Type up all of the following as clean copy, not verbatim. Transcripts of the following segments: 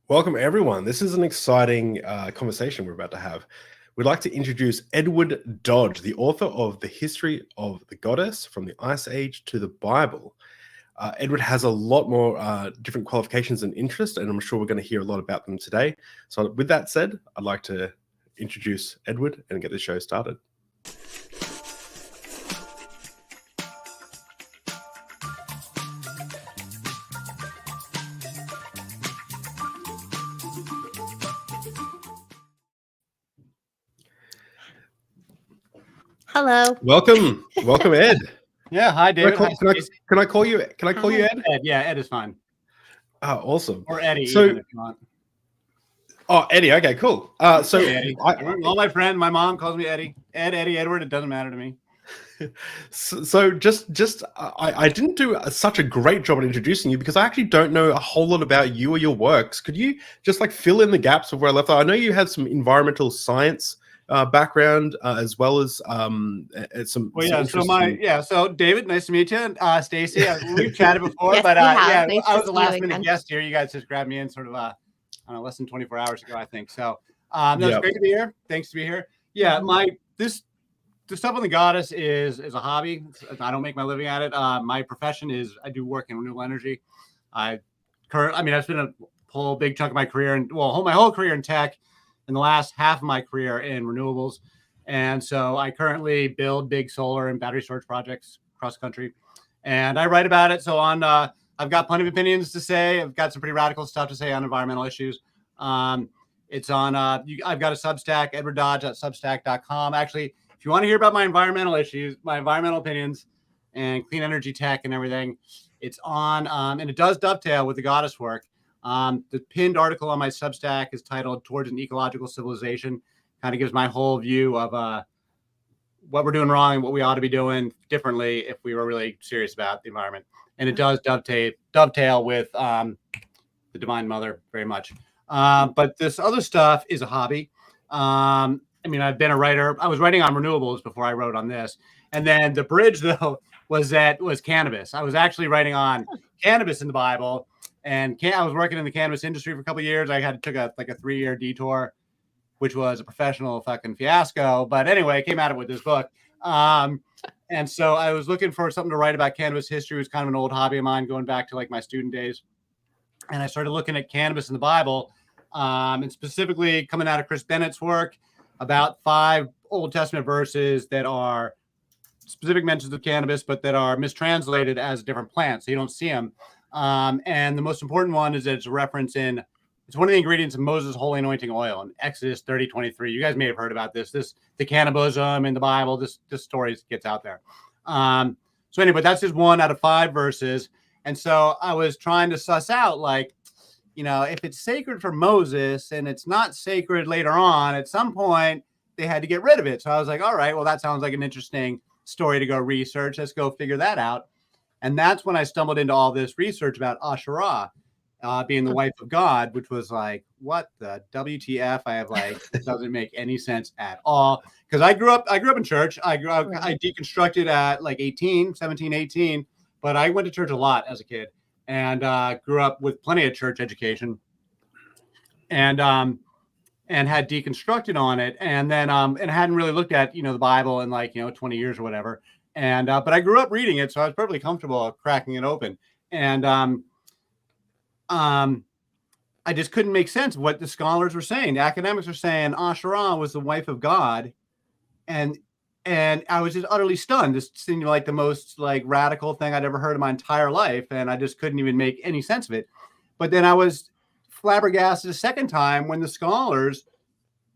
Welcome, everyone. This is an exciting conversation we're about to have. We'd like to introduce Edward Dodge, the author of The History of the Goddess from the Ice Age to the Bible. Edward has a lot more different qualifications and interests, and I'm sure we're going to hear a lot about them today. So with that said, I'd like to introduce Edward and get the show started. Hello. Welcome, Ed. Yeah, hi, David. Can I call you Ed? Ed? Yeah, Ed is fine. Oh, awesome. Or Eddie, so, even if you want. Oh, Eddie. Okay, cool. So Eddie. All my friend, my mom calls me Eddie. Ed, Eddie, Edward. It doesn't matter to me. So I didn't do such a great job at introducing you because I actually don't know a whole lot about you or your works. Could you just fill in the gaps of where I left off? I know you have some environmental science background as well as some. Well, yeah. So David, nice to meet you. Stacy, we've chatted before, Yes, but nice I was to a see you last minute again. guest here. You guys just grabbed me in sort of I don't know, less than 24 hours ago, I think. So it's great to be here. Thanks to be here. Yeah, the stuff on the goddess is a hobby. I don't make my living at it. My profession is I do work in renewable energy. I've spent a whole big chunk of my career my whole career in tech, and the last half of my career in renewables. And so I currently build big solar and battery storage projects across the country, and I write about it. So I've got plenty of opinions to say. I've got some pretty radical stuff to say on environmental issues. It's on. I've got a Substack, edwarddodge.substack.com. Actually, if you want to hear about my environmental issues, my environmental opinions, and clean energy tech and everything, it's on. And it does dovetail with the goddess work. The pinned article on my Substack is titled "Towards an Ecological Civilization." Kind of gives my whole view of what we're doing wrong and what we ought to be doing differently if we were really serious about the environment. And it does dovetail with the Divine Mother very much. But this other stuff is a hobby. I've been a writer. I was writing on renewables before I wrote on this. And then the bridge, though, was cannabis. I was actually writing on cannabis in the Bible. And I was working in the cannabis industry for a couple of years. I took a 3-year detour, which was a professional fucking fiasco. But anyway, I came at it with this book. And so I was looking for something to write about cannabis history. It was kind of an old hobby of mine going back to my student days. And I started looking at cannabis in the Bible, and specifically coming out of Chris Bennett's work about 5 Old Testament verses that are specific mentions of cannabis, but that are mistranslated as a different plant. So you don't see them. And the most important one is that it's a reference it's one of the ingredients of Moses' holy anointing oil in Exodus 30:23. You guys may have heard about this the cannibalism in the Bible. This story gets out there. So anyway, that's just 1 out of 5 verses. And so I was trying to suss out, if it's sacred for Moses and it's not sacred later on, at some point they had to get rid of it. So I was like, all right, well, that sounds like an interesting story to go research. Let's go figure that out. And that's when I stumbled into all this research about Asherah being the wife of God, which was what the WTF? It doesn't make any sense at all. Because I grew up in church. I deconstructed at 17, 18. But I went to church a lot as a kid and grew up with plenty of church education and had deconstructed on it. And then and hadn't really looked at, the Bible in 20 years or whatever. And but I grew up reading it, so I was perfectly comfortable cracking it open. And I just couldn't make sense of what the scholars were saying. The academics were saying Asherah was the wife of God. And I was just utterly stunned. This seemed like the most radical thing I'd ever heard in my entire life. And I just couldn't even make any sense of it. But then I was flabbergasted a second time when the scholars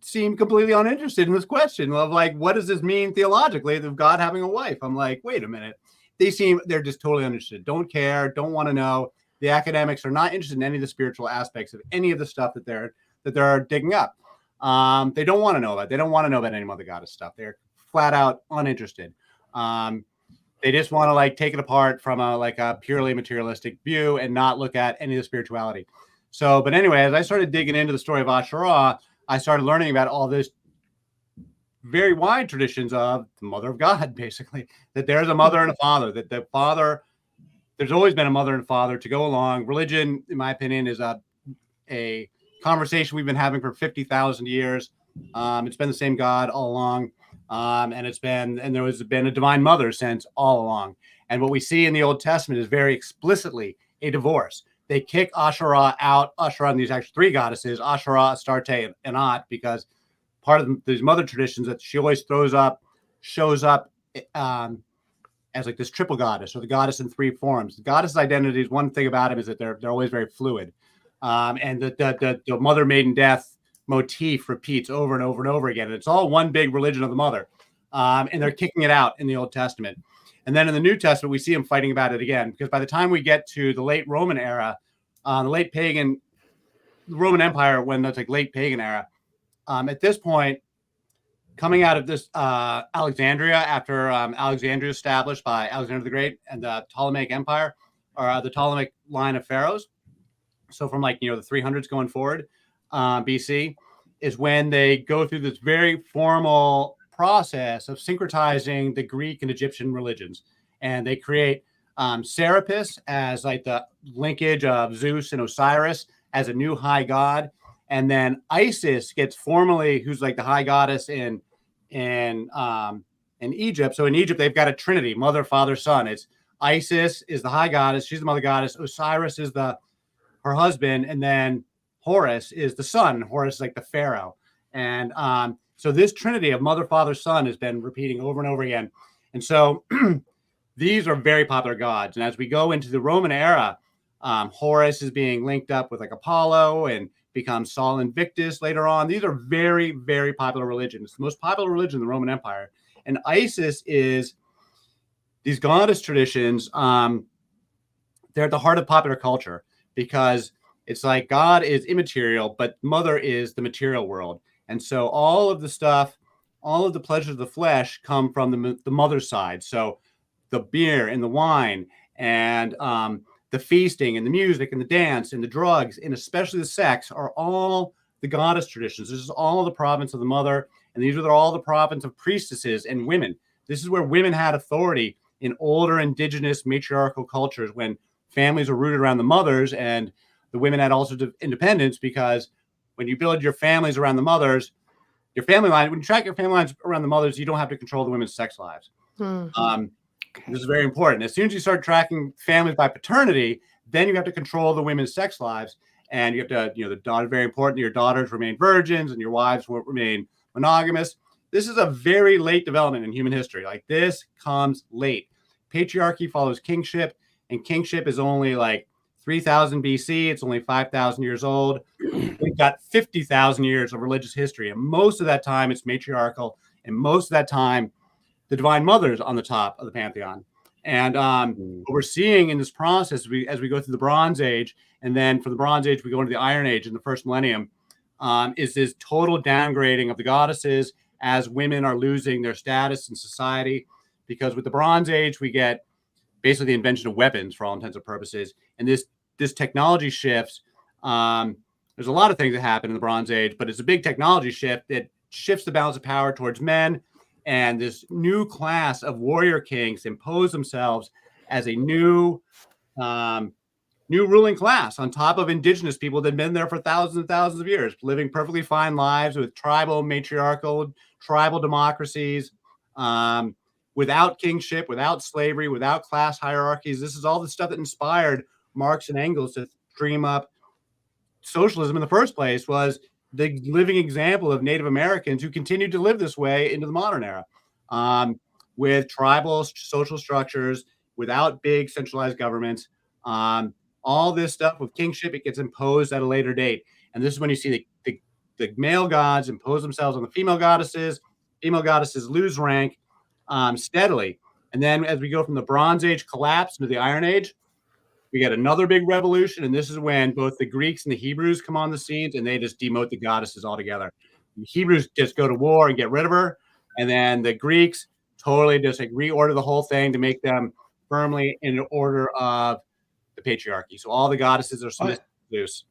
seemed completely uninterested in this question of what does this mean theologically of God having a wife? I'm like, wait a minute. They're just totally uninterested. Don't care. Don't want to know. The academics are not interested in any of the spiritual aspects of any of the stuff that they're digging up. They don't want to know about. They don't want to know about any mother goddess stuff. They're flat out uninterested. They just want to take it apart from a purely materialistic view and not look at any of the spirituality. So, but anyway, as I started digging into the story of Asherah, I started learning about all this very wide traditions of the mother of God, basically, that there's a mother and a father, that the father, there's always been a mother and father to go along. Religion, in my opinion, is a conversation we've been having for 50,000 years. It's been the same God all along. And there has been a divine mother since all along. And what we see in the Old Testament is very explicitly a divorce. They kick Asherah out. Asherah, and these actually three goddesses, Asherah, Astarte, and Anat, because part of these mother traditions that she always shows up as like this triple goddess, or the goddess in three forms. The goddess identities, one thing about them is that they're always very fluid. And the mother maiden death motif repeats over and over and over again. And it's all one big religion of the mother. And they're kicking it out in the Old Testament. And then in the New Testament, we see them fighting about it again, because by the time we get to the late Roman era, the late pagan Roman Empire, when that's like late pagan era, at this point, coming out of this Alexandria, after Alexandria established by Alexander the Great and the Ptolemaic Empire, or the Ptolemaic line of pharaohs, so from like, the 300s going forward, BC, is when they go through this very formal process of syncretizing the Greek and Egyptian religions. And they create Serapis as like the linkage of Zeus and Osiris as a new high god. And then Isis gets formally, who's like the high goddess in Egypt. So in Egypt, they've got a trinity, mother, father, son. It's Isis is the high goddess. She's the mother goddess. Osiris is her husband. And then Horus is the son. Horus is like the pharaoh. And so this trinity of mother, father, son has been repeating over and over again. And so these are very popular gods. And as we go into the Roman era, Horus is being linked up with like Apollo and becomes Sol Invictus later on. These are very, very popular religions. It's the most popular religion in the Roman Empire. And Isis is these goddess traditions. They're at the heart of popular culture, because it's like God is immaterial, but mother is the material world. And so all of the stuff, all of the pleasures of the flesh come from the mother's side. So the beer and the wine and the feasting and the music and the dance and the drugs and especially the sex are all the goddess traditions. This is all the province of the mother. And these are all the province of priestesses and women. This is where women had authority in older indigenous matriarchal cultures, when families were rooted around the mothers, and the women had all sorts of independence, because when you build your families around the mothers, your family line, when you track your family lines around the mothers, you don't have to control the women's sex lives. This is very important. As soon as you start tracking families by paternity, then you have to control the women's sex lives. And you have to, the daughter, very important. Your daughters remain virgins and your wives will remain monogamous. This is a very late development in human history. Like, this comes late. Patriarchy follows kingship, and kingship is only like 3000 BC. It's only 5,000 years old. We've got 50,000 years of religious history. And most of that time it's matriarchal. And most of that time, the Divine Mother is on the top of the pantheon. And what we're seeing in this process, as we go through the Bronze Age, and then from the Bronze Age, we go into the Iron Age in the first millennium, is this total downgrading of the goddesses as women are losing their status in society. Because with the Bronze Age, we get basically the invention of weapons for all intents and purposes. And this technology shifts. There's a lot of things that happen in the Bronze Age, but it's a big technology shift that shifts the balance of power towards men. And this new class of warrior kings impose themselves as a new ruling class on top of indigenous people that have been there for thousands and thousands of years, living perfectly fine lives with tribal, matriarchal, tribal democracies, without kingship, without slavery, without class hierarchies. This is all the stuff that inspired Marx and Engels to dream up socialism in the first place, was the living example of Native Americans who continued to live this way into the modern era, with tribal social structures, without big centralized governments. All this stuff with kingship, it gets imposed at a later date. And this is when you see the male gods impose themselves on the female goddesses. Female goddesses lose rank steadily. And then as we go from the Bronze Age collapse into the Iron Age, we get another big revolution. And this is when both the Greeks and the Hebrews come on the scenes, and they just demote the goddesses altogether. The Hebrews just go to war and get rid of her. And then the Greeks totally just like reorder the whole thing to make them firmly in order of the patriarchy. So all the goddesses are submissive to Zeus.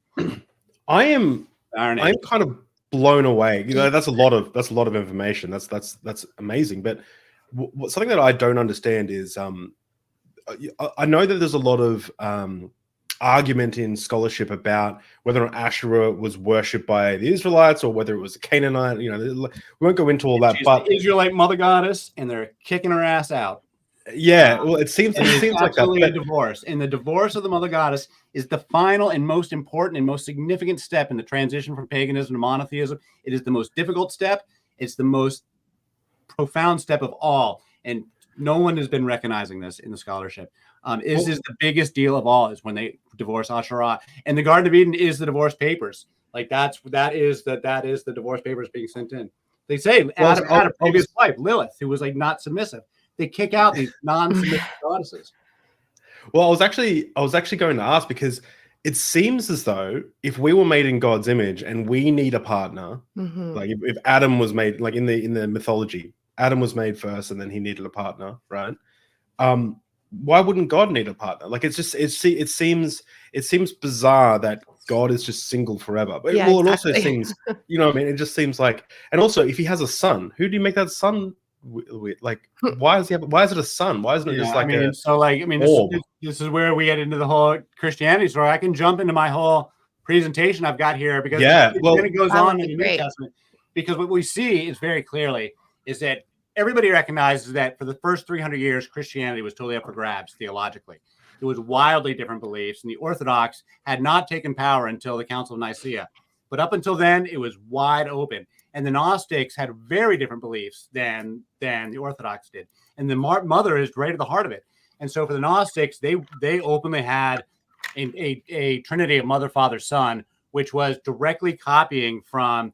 I'm kind of blown away. That's a lot of information. That's amazing. But something that I don't understand is I know that there's a lot of argument in scholarship about whether or not Asherah was worshipped by the Israelites or whether it was a Canaanite. You know, we won't go into all that. She's But the Israelite mother goddess, and they're kicking her ass out. yeah, well, it seems like absolutely that. A divorce, and the divorce of the mother goddess is the final and most important and most significant step in the transition from paganism to monotheism. It is the most difficult step. It's the most profound step of all, and no one has been recognizing this in the scholarship. This is the biggest deal of all, is when they divorce Asherah, and the Garden of Eden is the divorce papers. Like that is the divorce papers being sent in. They say Adam had a previous wife, Lilith, who was like not submissive. They kick out these non-submissive goddesses. Well, I was actually going to ask, because it seems as though if we were made in God's image and we need a partner, like if Adam was made, like in the mythology, Adam was made first and then he needed a partner, right? Why wouldn't God need a partner? Like it seems bizarre that God is just single forever. But Yeah, it also seems, you know what I mean? It just seems like, and also if he has a son, who do you make that son with? Like, why is it a son? Why isn't it just like this is where we get into the whole Christianity story. I can jump into my whole presentation I've got here, because it goes on in the New Testament, because what we see is very clearly is that everybody recognizes that for the first 300 years, Christianity was totally up for grabs theologically. It was wildly different beliefs, and the Orthodox had not taken power until the Council of Nicaea. But up until then, it was wide open. And the Gnostics had very different beliefs than the Orthodox did. And the mother is right at the heart of it. And so for the Gnostics, they openly had a trinity of mother, father, son, which was directly copying from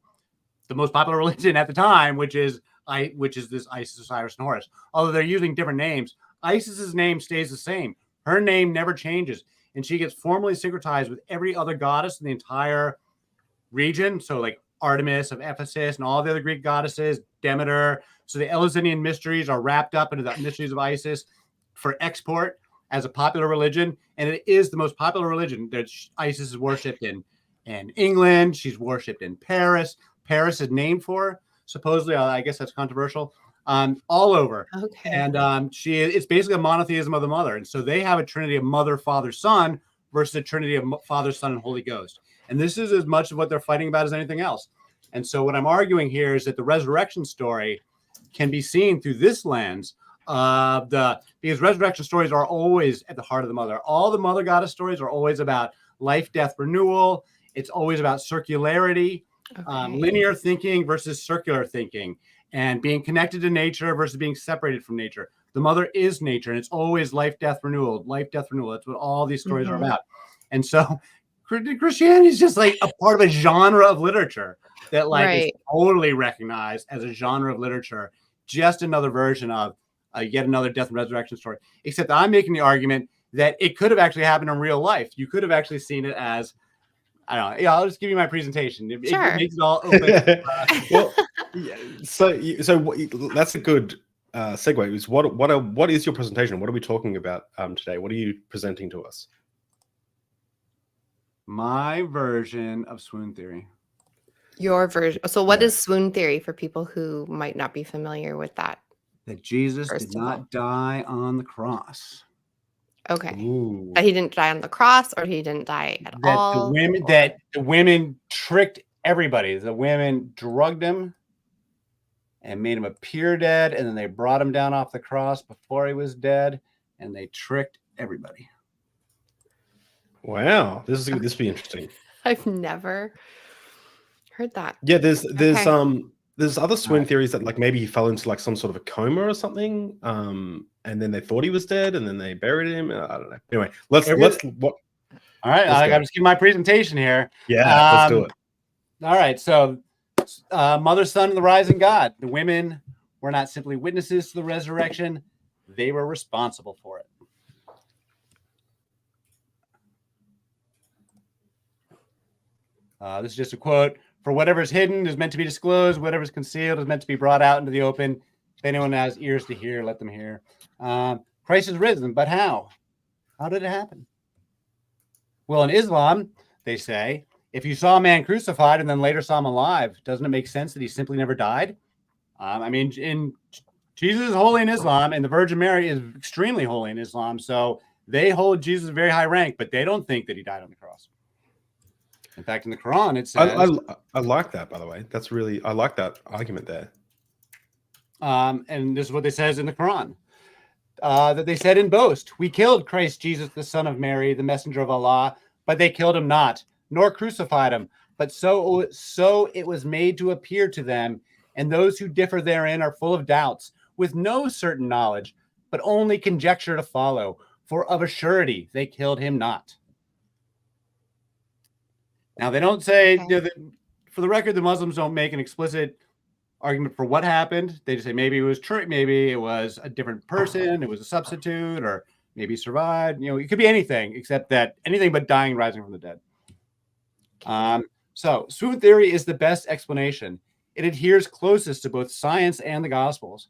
the most popular religion at the time, which is this Isis, Osiris, and Horus. Although they're using different names, Isis's name stays the same. Her name never changes, and she gets formally syncretized with every other goddess in the entire region. So like Artemis of Ephesus and all the other Greek goddesses, Demeter. So the Eleusinian mysteries are wrapped up into the mysteries of Isis for export as a popular religion, and it is the most popular religion. That Isis is worshipped in England. She's worshipped in Paris. Paris is named for her. Supposedly, I guess that's controversial, all over. Okay. And it's basically a monotheism of the mother. And so they have a trinity of mother, father, son versus a trinity of Father, Son, and Holy Ghost. And this is as much of what they're fighting about as anything else. And so what I'm arguing here is that the resurrection story can be seen through this lens of because resurrection stories are always at the heart of the mother. All the mother goddess stories are always about life, death, renewal. It's always about circularity. Linear thinking versus circular thinking, and being connected to nature versus being separated from nature. The mother is nature, and it's always life, death, renewal. Life, death, renewal. That's what all these stories are about. And so Christianity is just like a part of a genre of literature that is totally recognized as a genre of literature. Just another version of yet another death and resurrection story. Except I'm making the argument that it could have actually happened in real life. You could have actually seen it as, I don't know. Yeah, I'll just give you my presentation. It makes it all open. So that's a good segue. Is what is your presentation? What are we talking about today? What are you presenting to us? My version of swoon theory. Your version. So what is swoon theory for people who might not be familiar with that? That Jesus did not die on the cross. Okay. Ooh. That he didn't die on the cross, or he didn't die at all. The women tricked everybody. The women drugged him and made him appear dead, and then they brought him down off the cross before he was dead, and they tricked everybody. Wow, this will be interesting. I've never heard that. Yeah, there's other swoon theories that like maybe he fell into like some sort of a coma or something, and then they thought he was dead, and then they buried him. I don't know. Anyway, let's what. All right, I got to give my presentation here. Yeah, let's do it. All right, so Mother, Son, and the Rising God. The women were not simply witnesses to the resurrection; they were responsible for it. This is just a quote. For whatever is hidden is meant to be disclosed. Whatever is concealed is meant to be brought out into the open. If anyone has ears to hear, let them hear. Christ is risen, but how? How did it happen? Well, in Islam, they say, if you saw a man crucified and then later saw him alive, doesn't it make sense that he simply never died? I mean, Jesus is holy in Islam, and the Virgin Mary is extremely holy in Islam. So They hold Jesus very high rank, but they don't think that he died on the cross. In fact, in the Quran, it says... I like that, by the way. That's really... I like that argument there. And this is what they says in the Quran. That they said in boast, we killed Christ Jesus, the son of Mary, the messenger of Allah, but they killed him not, nor crucified him. But so it was made to appear to them, and those who differ therein are full of doubts, with no certain knowledge, but only conjecture to follow. For of a surety they killed him not. Now they don't say, for the record, the Muslims don't make an explicit argument for what happened. They just say maybe it was true, maybe it was a different person, it was a substitute, or maybe he survived. You know, it could be anything except that anything but dying and rising from the dead. So swoon theory is the best explanation. It adheres closest to both science and the Gospels.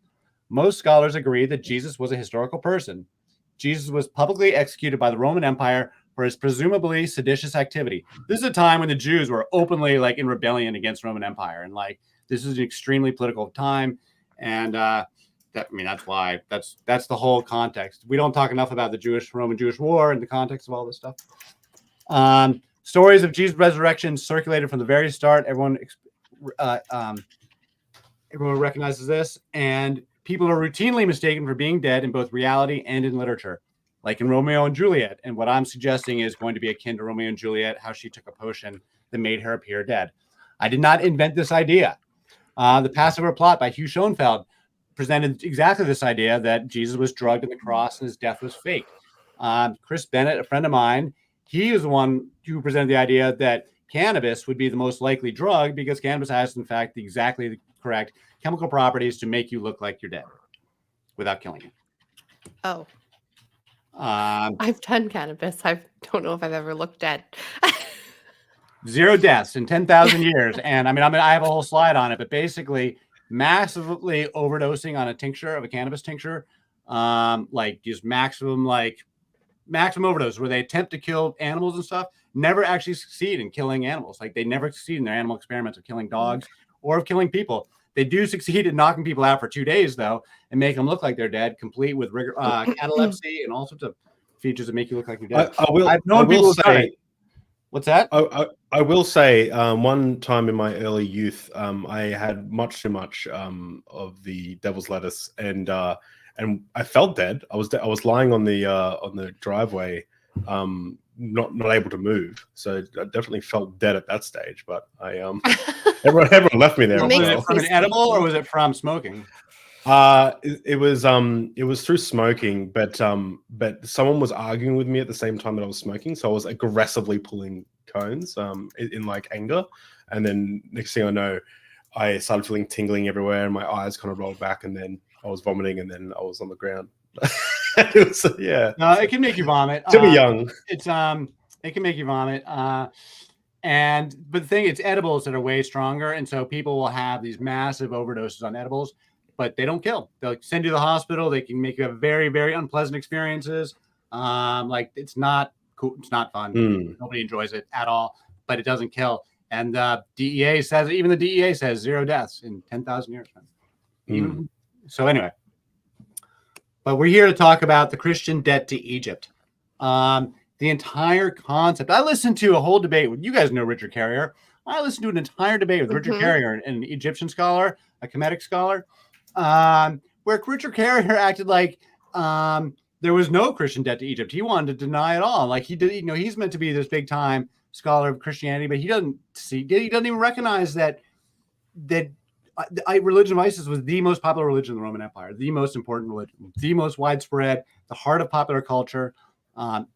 Most scholars agree that Jesus was a historical person. Jesus was publicly executed by the Roman Empire for his presumably seditious activity. This is a time when the Jews were openly like in rebellion against Roman Empire, and like this is an extremely political time, and that's why that's the whole context. We don't talk enough about the Roman-Jewish War in the context of all this stuff. Stories of Jesus' resurrection circulated from the very start. Everyone recognizes this, and people are routinely mistaken for being dead in both reality and in literature, like in Romeo and Juliet. And what I'm suggesting is going to be akin to Romeo and Juliet, how she took a potion that made her appear dead. I did not invent this idea. The Passover Plot by Hugh Schoenfeld presented exactly this idea that Jesus was drugged at the cross and his death was fake. Chris Bennett, a friend of mine, he is the one who presented the idea that cannabis would be the most likely drug because cannabis has, in fact, exactly the correct chemical properties to make you look like you're dead without killing you. Oh. I've done cannabis. I don't know if I've ever looked dead. 0 deaths in 10,000 years. And I have a whole slide on it, but basically massively overdosing on a tincture of a cannabis tincture, like just maximum overdose where they attempt to kill animals and stuff, never actually succeed in killing animals. Like they never succeed in their animal experiments of killing dogs or of killing people. They do succeed in knocking people out for 2 days though, and make them look like they're dead, complete with catalepsy and all sorts of features that make you look like you're dead. I've known people say, what's that? I will say one time in my early youth, I had much too much of the devil's lettuce, and I felt dead. I was lying on the driveway, not able to move. So I definitely felt dead at that stage. But everyone left me there. Was it from an edible or was it from smoking? It was through smoking, but someone was arguing with me at the same time that I was smoking, so I was aggressively pulling cones in like anger, and then next thing I know, I started feeling tingling everywhere, and my eyes kind of rolled back, and then I was vomiting, and then I was on the ground. It was, yeah. No, it can make you vomit. To be young, it can make you vomit. But the thing, it's edibles that are way stronger, and so people will have these massive overdoses on edibles, but they don't kill. They'll send you to the hospital. They can make you have very, very unpleasant experiences. Like it's not cool. It's not fun. Nobody enjoys it at all, but it doesn't kill. And DEA says, even the DEA says 0 deaths in 10,000 years. So anyway, but we're here to talk about the Christian debt to Egypt. The entire concept. I listened to a whole debate with, you guys know Richard Carrier. I listened to an entire debate with Richard Carrier, an Egyptian scholar, a Kemetic scholar, where Richard Carrier acted like there was no Christian debt to Egypt. He wanted to deny it all. Like he did, he's meant to be this big time scholar of Christianity, but he doesn't even recognize that religion of ISIS was the most popular religion in the Roman Empire, the most important religion, the most widespread, the heart of popular culture.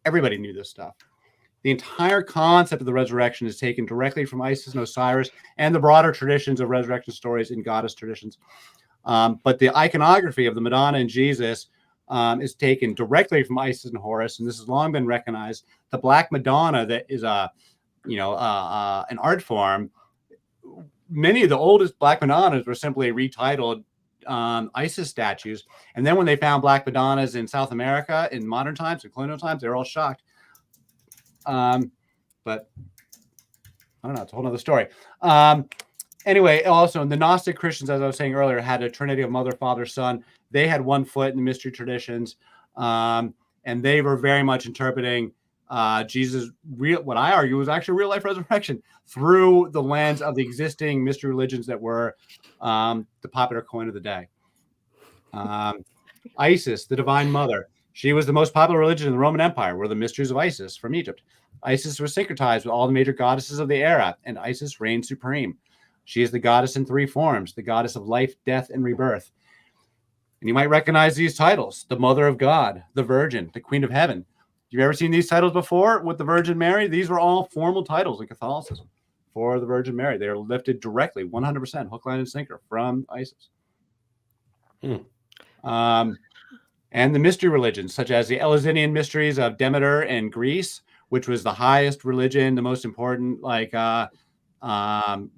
Everybody knew this stuff. The entire concept of the resurrection is taken directly from Isis and Osiris and the broader traditions of resurrection stories in goddess traditions. But the iconography of the Madonna and Jesus is taken directly from Isis and Horus, and this has long been recognized. The Black Madonna, that is an art form. Many of the oldest Black Madonnas were simply retitled Isis statues, and then when they found Black Madonnas in South America in modern times, in colonial times, they were all shocked. But I don't know, it's a whole other story. Anyway, also the Gnostic Christians, as I was saying earlier, had a trinity of Mother, Father, Son. They had one foot in the mystery traditions. And and they were very much interpreting Jesus' what I argue was actually real life resurrection through the lens of the existing mystery religions that were the popular coin of the day. Isis, the Divine Mother. She was the most popular religion in the Roman Empire, were the mysteries of Isis from Egypt. Isis was syncretized with all the major goddesses of the era, and Isis reigned supreme. She is the goddess in 3 forms, the goddess of life, death, and rebirth. And you might recognize these titles: the Mother of God, the Virgin, the Queen of Heaven. You've ever seen these titles before with the Virgin Mary? These were all formal titles in Catholicism for the Virgin Mary. They are lifted directly, 100%, hook, line, and sinker from Isis. And the mystery religions, such as the Eleusinian mysteries of Demeter in Greece, which was the highest religion, the most important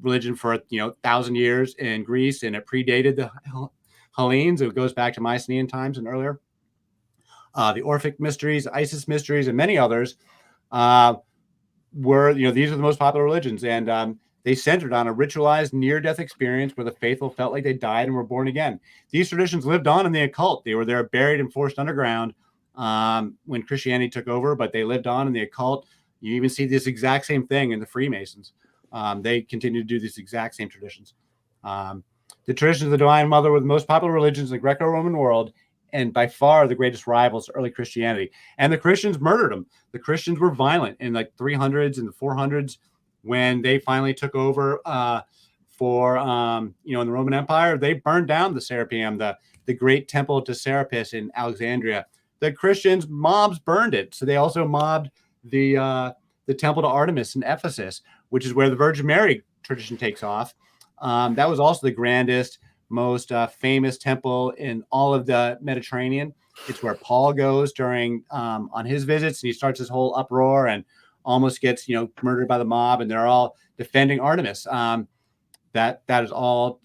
religion for 1,000 years in Greece, and it predated the Hellenes. It goes back to Mycenaean times and earlier. The Orphic mysteries, Isis mysteries, and many others were, these are the most popular religions, and they centered on a ritualized near-death experience where the faithful felt like they died and were born again. These traditions lived on in the occult. They were there buried and forced underground when Christianity took over, but they lived on in the occult. You even see this exact same thing in the Freemasons. They continue to do these exact same traditions. The traditions of the Divine Mother were the most popular religions in the Greco-Roman world, and by far the greatest rivals to early Christianity. And the Christians murdered them. The Christians were violent in the 300s and the 400s when they finally took over in the Roman Empire. They burned down the Serapeum, the great temple to Serapis in Alexandria. The Christians mobs burned it. So they also mobbed the temple to Artemis in Ephesus, which is where the Virgin Mary tradition takes off. That was also the grandest, most famous temple in all of the Mediterranean. It's where Paul goes during on his visits, and he starts this whole uproar and almost gets murdered by the mob, and they're all defending Artemis. This has all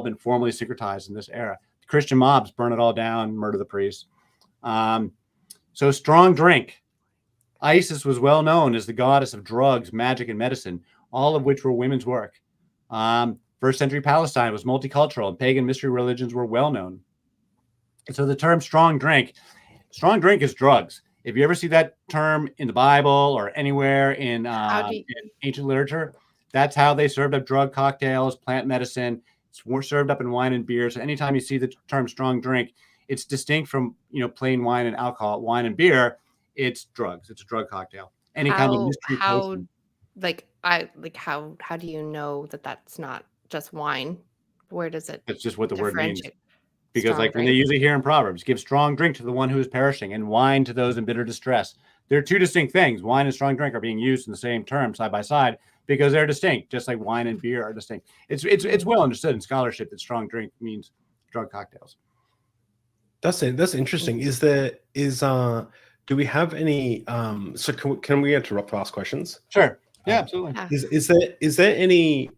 been formally syncretized in this era. The Christian mobs burn it all down, murder the priests. So strong drink. Isis was well known as the goddess of drugs, magic, and medicine, all of which were women's work. First century Palestine was multicultural, and pagan mystery religions were well known. And so the term strong drink is drugs. If you ever see that term in the Bible or anywhere in ancient literature, that's how they served up drug cocktails, plant medicine. It's more served up in wine and beer. So anytime you see the term strong drink, it's distinct from plain wine and alcohol. Wine and beer, it's drugs. It's a drug cocktail. Any kind of mystery potion. How do you know that that's not just wine? Where does it? That's just what the word means. Because Strong when drink. they usually hear in Proverbs, give strong drink to the one who is perishing and wine to those in bitter distress. They're two distinct things. Wine and strong drink are being used in the same term side by side because they're distinct, just like wine and beer are distinct. It's well understood in scholarship that strong drink means drug cocktails. That's it. That's interesting. Do we have any so can we interrupt to ask questions? Sure. Yeah, absolutely. Is there any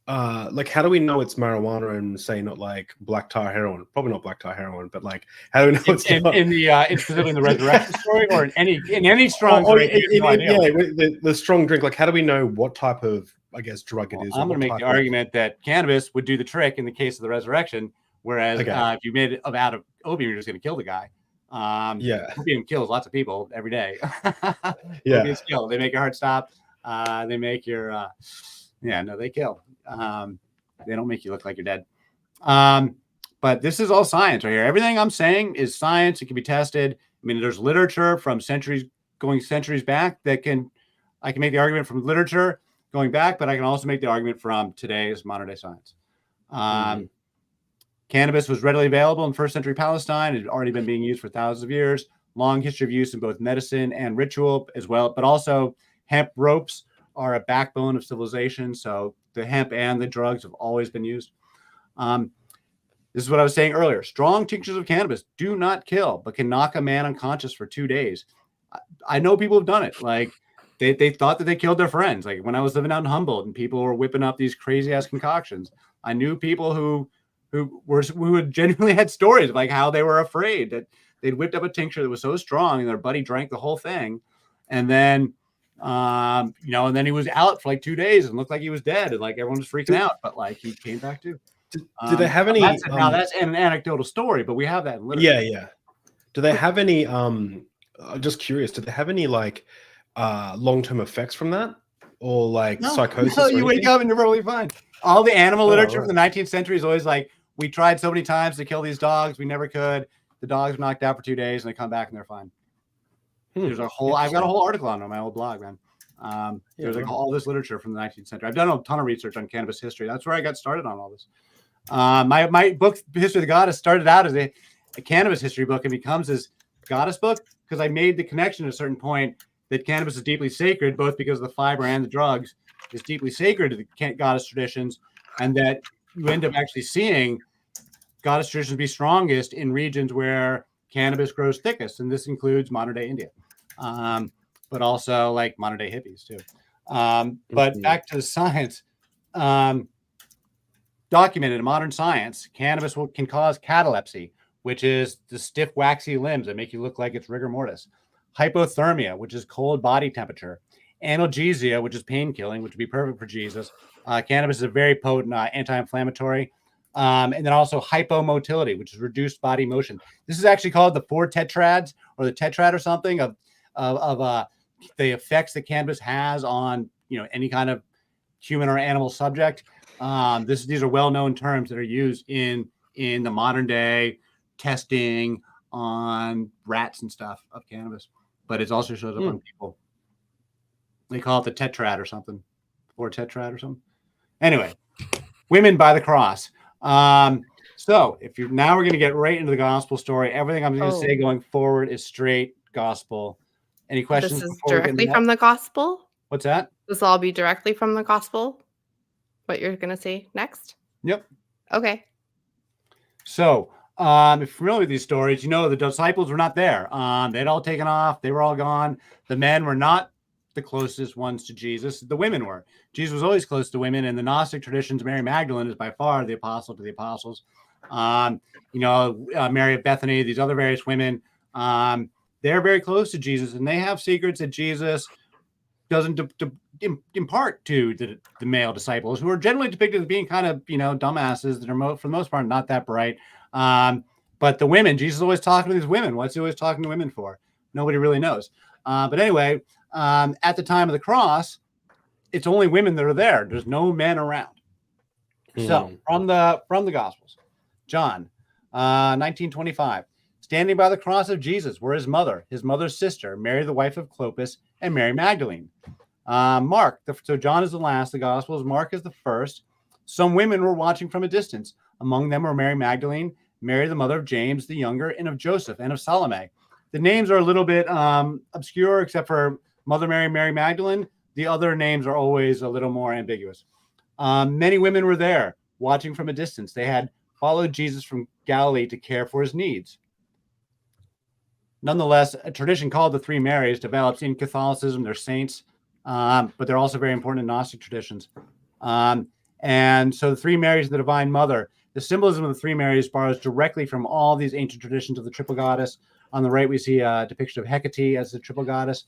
how do we know it's marijuana and say not like black tar heroin? Probably not black tar heroin, but how do we know it's not? Specifically in the resurrection story, or in any strong drink? The strong drink. How do we know what type of drug it is? I'm going to make the argument that cannabis would do the trick in the case of the resurrection, whereas if you made it out of opium, you're just going to kill the guy. Opium kills lots of people every day. Opium's kill. They make your heart stop. They make your they kill. They don't make you look like you're dead. But this is all science right here. Everything I'm saying is science. It can be tested. I mean, there's literature from centuries back I can make the argument from literature going back, but I can also make the argument from today's modern day science. Cannabis was readily available in first century Palestine. It had already been being used for thousands of years. Long history of use in both medicine and ritual as well, but also hemp ropes are a backbone of civilization. So the hemp and the drugs have always been used. This is what I was saying earlier. Strong tinctures of cannabis do not kill, but can knock a man unconscious for 2 days. I know people have done it. They thought that they killed their friends. Like when I was living out in Humboldt and people were whipping up these crazy ass concoctions. I knew people who had genuinely had stories of how they were afraid that they'd whipped up a tincture that was so strong and their buddy drank the whole thing. And then, and then he was out for 2 days and looked like he was dead. And everyone was freaking out, but he came back too. Do they have any? That's an anecdotal story, but we have that in literature. Yeah. Do they have any I'm just curious, did they have any like long-term effects from that, or like psychosis? No, or you wake anything? up and you're probably fine. All the animal literature right. from the 19th century is always like, we tried so many times to kill these dogs, we never could. The dogs were knocked out for 2 days, and they come back and they're fine. There's a whole. I've got a whole article on my old blog, man. There's like all this literature from the 19th century. I've done a ton of research on cannabis history. That's where I got started on all this. My book, History of the Goddess, started out as a cannabis history book and becomes this goddess book because I made the connection at a certain point that cannabis is deeply sacred, both because of the fiber and the drugs, is deeply sacred to the goddess traditions, and that you end up actually seeing goddess traditions be strongest in regions where cannabis grows thickest, and this includes modern day India, but also like modern day hippies too. But back to the science, documented in modern science, cannabis can cause catalepsy, which is the stiff, waxy limbs that make you look like it's rigor mortis. Hypothermia, which is cold body temperature. Analgesia, which is pain killing, which would be perfect for Jesus. Cannabis is a very potent anti-inflammatory. And then also hypomotility, which is reduced body motion. This is actually called the four tetrads or the tetrad or something of the effects that cannabis has on any kind of human or animal subject. These are well-known terms that are used in the modern day testing on rats and stuff of cannabis, but it also shows up on people. They call it the tetrad or something, or tetrad or something. Anyway, women by the cross. So if you're now, we're going to get right into the gospel story. Everything I'm going to say going forward is straight gospel. Any questions? This is directly from the gospel. What's that? This will all be directly from the gospel. What you're going to say next? Yep. Okay. So, if you're familiar with these stories, the disciples were not there. They'd all taken off. They were all gone. The men were not the closest ones to Jesus. The women were. Jesus was always close to women. In the Gnostic traditions, Mary Magdalene is by far the apostle to the apostles. Mary of Bethany, these other various women, they're very close to Jesus, and they have secrets that Jesus doesn't impart to the male disciples, who are generally depicted as being kind of, dumbasses that are for the most part not that bright. But the women, Jesus is always talking to these women. What's he always talking to women for? Nobody really knows. But anyway, at the time of the cross, it's only women that are there. There's no men around. So from the Gospels, John, 1925, standing by the cross of Jesus were his mother's sister, Mary, the wife of Clopas, and Mary Magdalene. Mark, so John is the last, the Gospels. Mark is the first. Some women were watching from a distance. Among them were Mary Magdalene, Mary, the mother of James the younger, and of Joseph, and of Salome. The names are a little bit obscure, except for Mother Mary, Mary Magdalene. The other names are always a little more ambiguous. Many women were there, watching from a distance. They had followed Jesus from Galilee to care for his needs. Nonetheless, a tradition called the Three Marys develops in Catholicism. They're saints, but they're also very important in Gnostic traditions. And so the Three Marys, the Divine Mother, the symbolism of the Three Marys borrows directly from all these ancient traditions of the triple goddess. On the right, we see a depiction of Hecate as the triple goddess,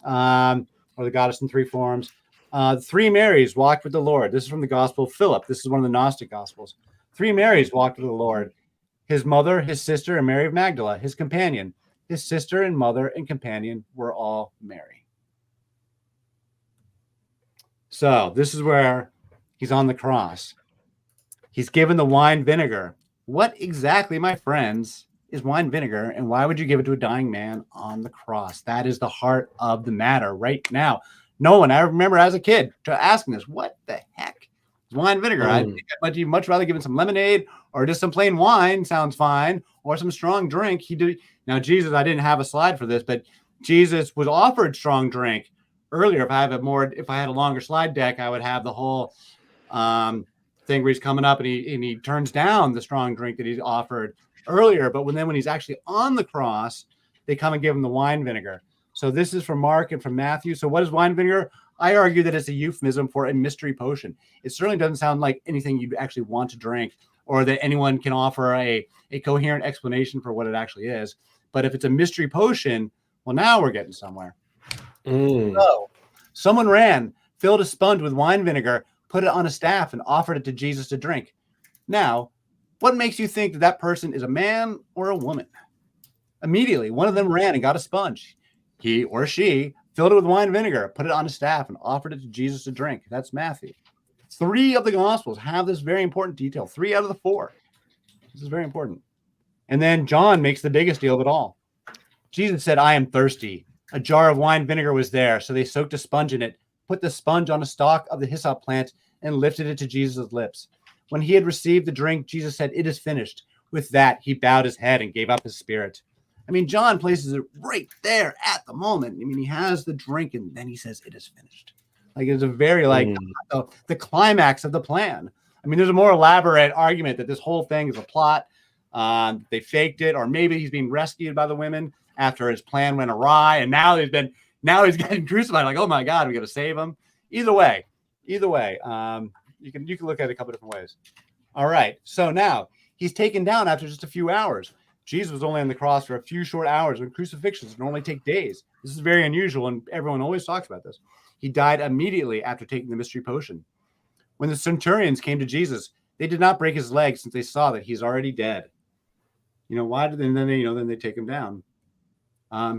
or the goddess in three forms. The Three Marys walked with the Lord. This is from the Gospel of Philip. This is one of the Gnostic Gospels. Three Marys walked with the Lord. His mother, his sister, and Mary of Magdala, his companion. His sister and mother and companion were all Mary. So this is where he's on the cross. He's given the wine vinegar. What exactly, my friends, is wine vinegar, and why would you give it to a dying man on the cross? That is the heart of the matter right now. No one, I remember as a kid asking this, what the heck is wine vinegar? I think I'd much rather give him some lemonade or just some plain wine, sounds fine, or some strong drink. Now, Jesus, I didn't have a slide for this, but Jesus was offered strong drink earlier. If I had a longer slide deck, I would have the whole thing where he's coming up and he turns down the strong drink that he's offered earlier. But when he's actually on the cross, they come and give him the wine vinegar. So this is from Mark and from Matthew. So what is wine vinegar? I argue that it's a euphemism for a mystery potion. It certainly doesn't sound like anything you'd actually want to drink, or that anyone can offer a coherent explanation for what it actually is. But if it's a mystery potion, well, now we're getting somewhere. So someone ran, filled a sponge with wine vinegar, put it on a staff, and offered it to Jesus to drink. Now, what makes you think that person is a man or a woman? Immediately, one of them ran and got a sponge. He or she filled it with wine and vinegar, put it on a staff, and offered it to Jesus to drink. That's Matthew. 3 of the Gospels have this very important detail. 3 out of the 4. This is very important. And then John makes the biggest deal of it all. Jesus said, I am thirsty. A jar of wine vinegar was there, so they soaked a sponge in it, put the sponge on a stalk of the hyssop plant, and lifted it to Jesus' lips. When he had received the drink, Jesus said, it is finished. With that, he bowed his head and gave up his spirit. I mean, John places it right there at the moment. I mean, he has the drink, and then he says, it is finished. Like, it's a very, the climax of the plan. I mean, there's a more elaborate argument that this whole thing is a plot. They faked it, or maybe he's being rescued by the women after his plan went awry, and now he's getting crucified. Like, oh my God, we got to save him. Either way, you can look at it a couple different ways. All right, so now he's taken down after just a few hours. Jesus was only on the cross for a few short hours when crucifixions normally take days. This is very unusual, and everyone always talks about this. He died immediately after taking the mystery potion. When the centurions came to Jesus, they did not break his leg since they saw that he's already dead. You know why? Then they take him down.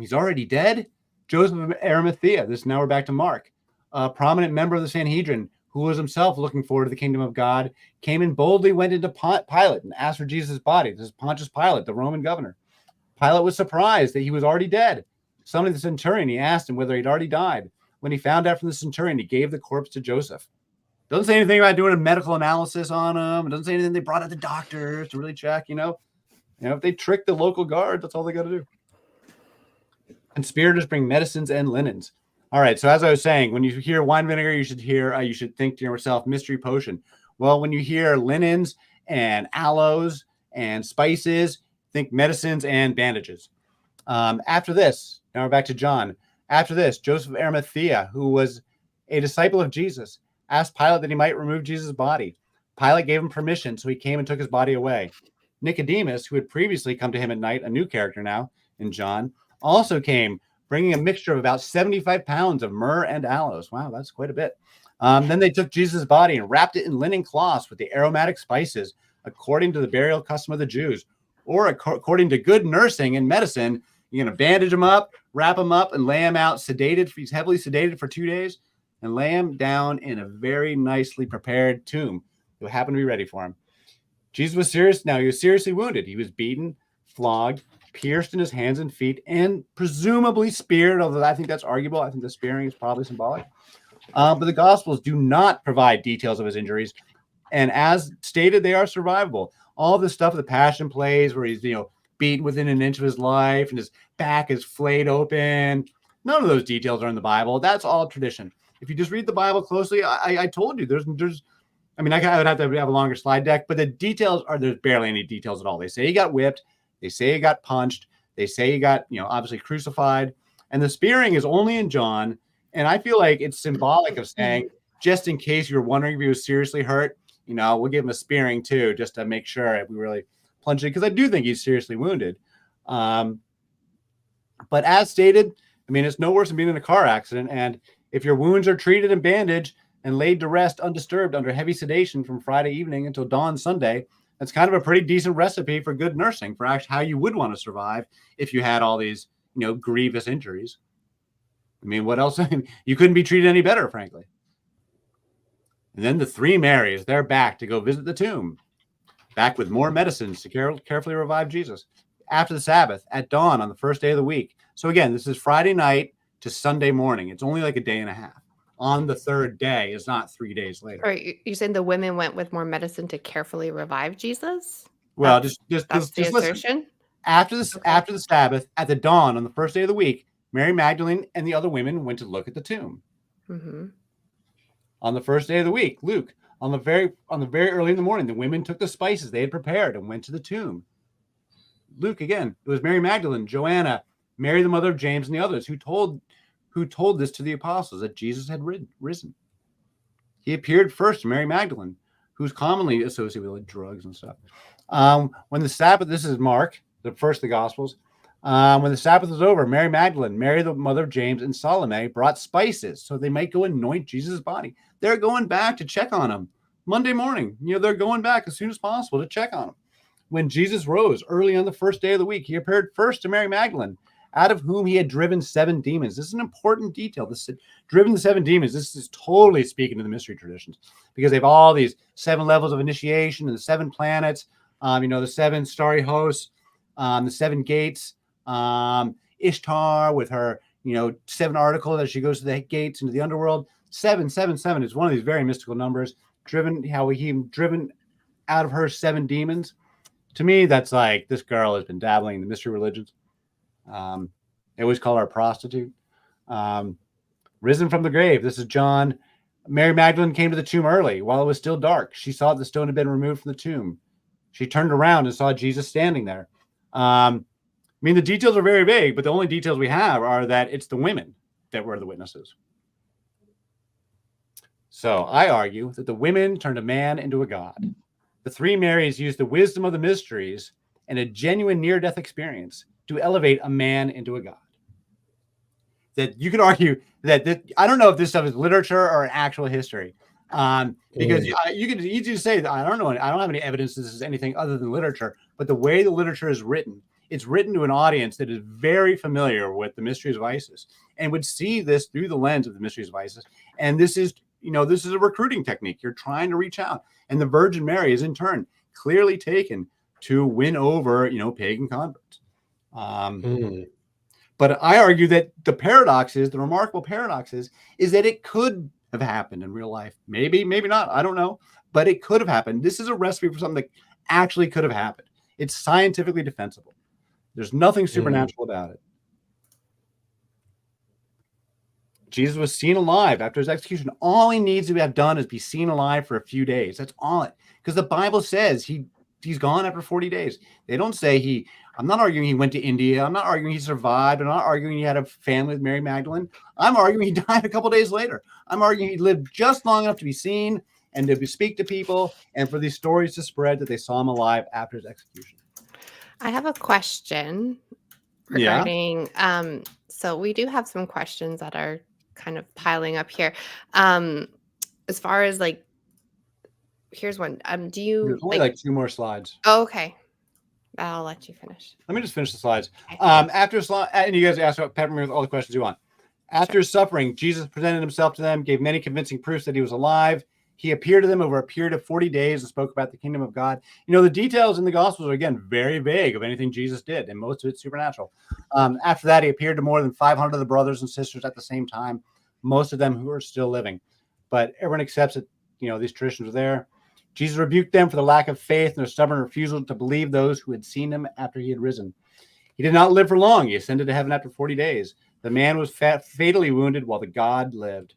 He's already dead. Joseph of Arimathea. Now we're back to Mark, a prominent member of the Sanhedrin, who was himself looking forward to the kingdom of God, came and boldly went into Pilate and asked for Jesus' body. This is Pontius Pilate, the Roman governor. Pilate was surprised that he was already dead. Summoning the centurion, he asked him whether he'd already died. When he found out from the centurion, he gave the corpse to Joseph. Doesn't say anything about doing a medical analysis on him. It doesn't say anything. They brought out the doctors to really check, if they trick the local guard, that's all they got to do. Conspirators bring medicines and linens. All right. So as I was saying, when you hear wine vinegar, you should think to yourself, mystery potion. Well, when you hear linens and aloes and spices, think medicines and bandages. After this, now we're back to John. After this, Joseph of Arimathea, who was a disciple of Jesus, asked Pilate that he might remove Jesus' body. Pilate gave him permission, so he came and took his body away. Nicodemus, who had previously come to him at night, a new character now in John, also came, bringing a mixture of about 75 pounds of myrrh and aloes. Wow, that's quite a bit. Then they took Jesus' body and wrapped it in linen cloths with the aromatic spices, according to the burial custom of the Jews. Or according to good nursing and medicine, you're going to bandage him up, wrap him up, and lay him out sedated. He's heavily sedated for 2 days, and lay him down in a very nicely prepared tomb. It will happen to be ready for him. Jesus was serious. Now, he was seriously wounded. He was beaten, flogged, pierced in his hands and feet, and presumably speared, although I think that's arguable. I think the spearing is probably symbolic. But the Gospels do not provide details of his injuries. And as stated, they are survivable. All this stuff, the Passion plays where he's, beaten within an inch of his life and his back is flayed open. None of those details are in the Bible. That's all tradition. If you just read the Bible closely, I told you, I would have to have a longer slide deck, but the details there's barely any details at all. They say he got whipped. They say he got punched. They say he got, obviously crucified. And the spearing is only in John. And I feel like it's symbolic of saying, just in case you're wondering if he was seriously hurt, we'll give him a spearing too, just to make sure if we really plunge it. Because I do think he's seriously wounded. But as stated, it's no worse than being in a car accident. And if your wounds are treated and bandaged and laid to rest undisturbed under heavy sedation from Friday evening until dawn Sunday, that's kind of a pretty decent recipe for good nursing, for actually how you would want to survive if you had all these, grievous injuries. What else? You couldn't be treated any better, frankly. And then the 3 Marys, they're back to go visit the tomb, back with more medicines to carefully revive Jesus. After the Sabbath, at dawn on the first day of the week. So again, this is Friday night to Sunday morning. It's only like a day and a half. On the third day is not 3 days later. Are you saying the women went with more medicine to carefully revive Jesus? Well, that's just the assertion. Listen. After the Sabbath, at the dawn on the first day of the week, Mary Magdalene and the other women went to look at the tomb. Mm-hmm. On the first day of the week, Luke, on the very early in the morning, the women took the spices they had prepared and went to the tomb. Luke, again, it was Mary Magdalene, Joanna, Mary the mother of James, and the others who told this to the apostles, that Jesus had risen. He appeared first to Mary Magdalene, who's commonly associated with drugs and stuff. When the Sabbath, this is Mark, the first of the Gospels. When the Sabbath was over, Mary Magdalene, Mary the mother of James, and Salome brought spices so they might go anoint Jesus' body. They're going back to check on him Monday morning. They're going back as soon as possible to check on him. when Jesus rose early on the first day of the week, he appeared first to Mary Magdalene, out of whom he had driven 7 demons. This is an important detail. This driven the 7 demons. This is totally speaking to the mystery traditions, because they have all these 7 levels of initiation and the 7 planets, the 7 starry hosts, the 7 gates, Ishtar with her, 7 articles as she goes to the gates into the underworld. 777 is one of these very mystical numbers. Driven out of her 7 demons. To me, that's like, this girl has been dabbling in the mystery religions. They always call her a prostitute. Risen from the grave. This is John. Mary Magdalene came to the tomb early while it was still dark. She saw that the stone had been removed from the tomb. She turned around and saw Jesus standing there. The details are very vague, but the only details we have are that it's the women that were the witnesses. So I argue that the women turned a man into a god. The 3 Marys used the wisdom of the mysteries and a genuine near-death experience to elevate a man into a god. That you could argue that I don't know if this stuff is literature or actual history, because you could easily say that I don't know. I don't have any evidence this is anything other than literature. But the way the literature is written, it's written to an audience that is very familiar with the mysteries of Isis and would see this through the lens of the mysteries of Isis. And this is a recruiting technique. You're trying to reach out, and the Virgin Mary is in turn clearly taken to win over pagan converts. But I argue that the remarkable paradox is that it could have happened in real life. Maybe not. I don't know. But it could have happened. This is a recipe for something that actually could have happened. It's scientifically defensible. There's nothing supernatural about it. Jesus was seen alive after his execution. All he needs to have done is be seen alive for a few days. That's all it. Because the Bible says he's gone after 40 days. They don't say I'm not arguing he went to India. I'm not arguing he survived. I'm not arguing he had a family with Mary Magdalene. I'm arguing he died a couple days later. I'm arguing he lived just long enough to be seen and to speak to people and for these stories to spread that they saw him alive after his execution. I have a question regarding, so we do have some questions that are kind of piling up here. As far as here's one. Do you There's only 2 more slides? Oh, okay. I'll let you finish. Let me just finish the slides. Okay. After and you guys asked about pepper me with all the questions you want. After his suffering, Jesus presented himself to them, gave many convincing proofs that he was alive. He appeared to them over a period of 40 days and spoke about the kingdom of God. The details in the Gospels are, again, very vague of anything Jesus did, and most of it's supernatural. After that, he appeared to more than 500 of the brothers and sisters at the same time, most of them who are still living. But everyone accepts that, these traditions are there. Jesus rebuked them for the lack of faith and their stubborn refusal to believe those who had seen him after he had risen. He did not live for long. He ascended to heaven after 40 days. The man was fatally wounded while the God lived.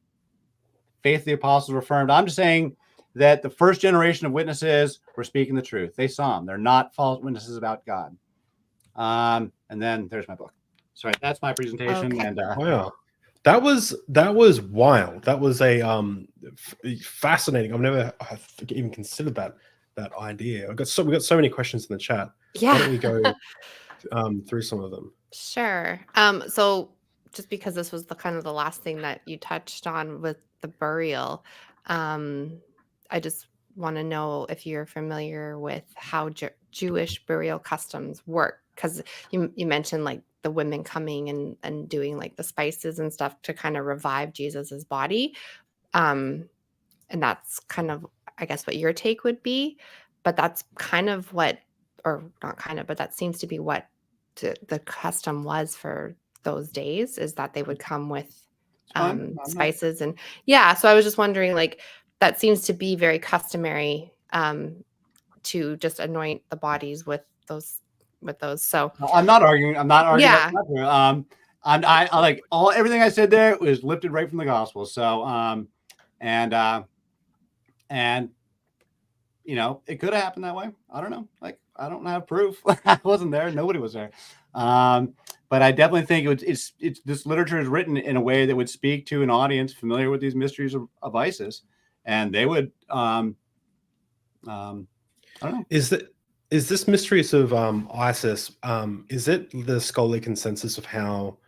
Faith of the apostles were affirmed. I'm just saying that the first generation of witnesses were speaking the truth. They saw him. They're not false witnesses about God. And then there's my book. Sorry, that's my presentation. Okay. And wow, that was wild. That was a fascinating. I've never even considered that idea. We got so many questions in the chat. Yeah. Why don't we go through some of them? Sure. So just because this was the last thing that you touched on with the burial, I just want to know if you're familiar with how Jewish burial customs work, because you mentioned the women coming and doing the spices and stuff to kind of revive Jesus's body, and that's kind of, I guess, what your take would be. But that's kind of what, or not kind of, but that seems to be what the custom was for those days, is that they would come with spices. And so I was just wondering, that seems to be very customary, to just anoint the bodies with those. So I'm not arguing. Yeah. I like everything I said there was lifted right from the gospel. So and it could have happened that way. I don't know. I don't have proof. I wasn't there. Nobody was there. But I definitely think it's this literature is written in a way that would speak to an audience familiar with these mysteries of Isis, and they would I don't know. Is this mysteries of Isis? Is it the scholarly consensus of how?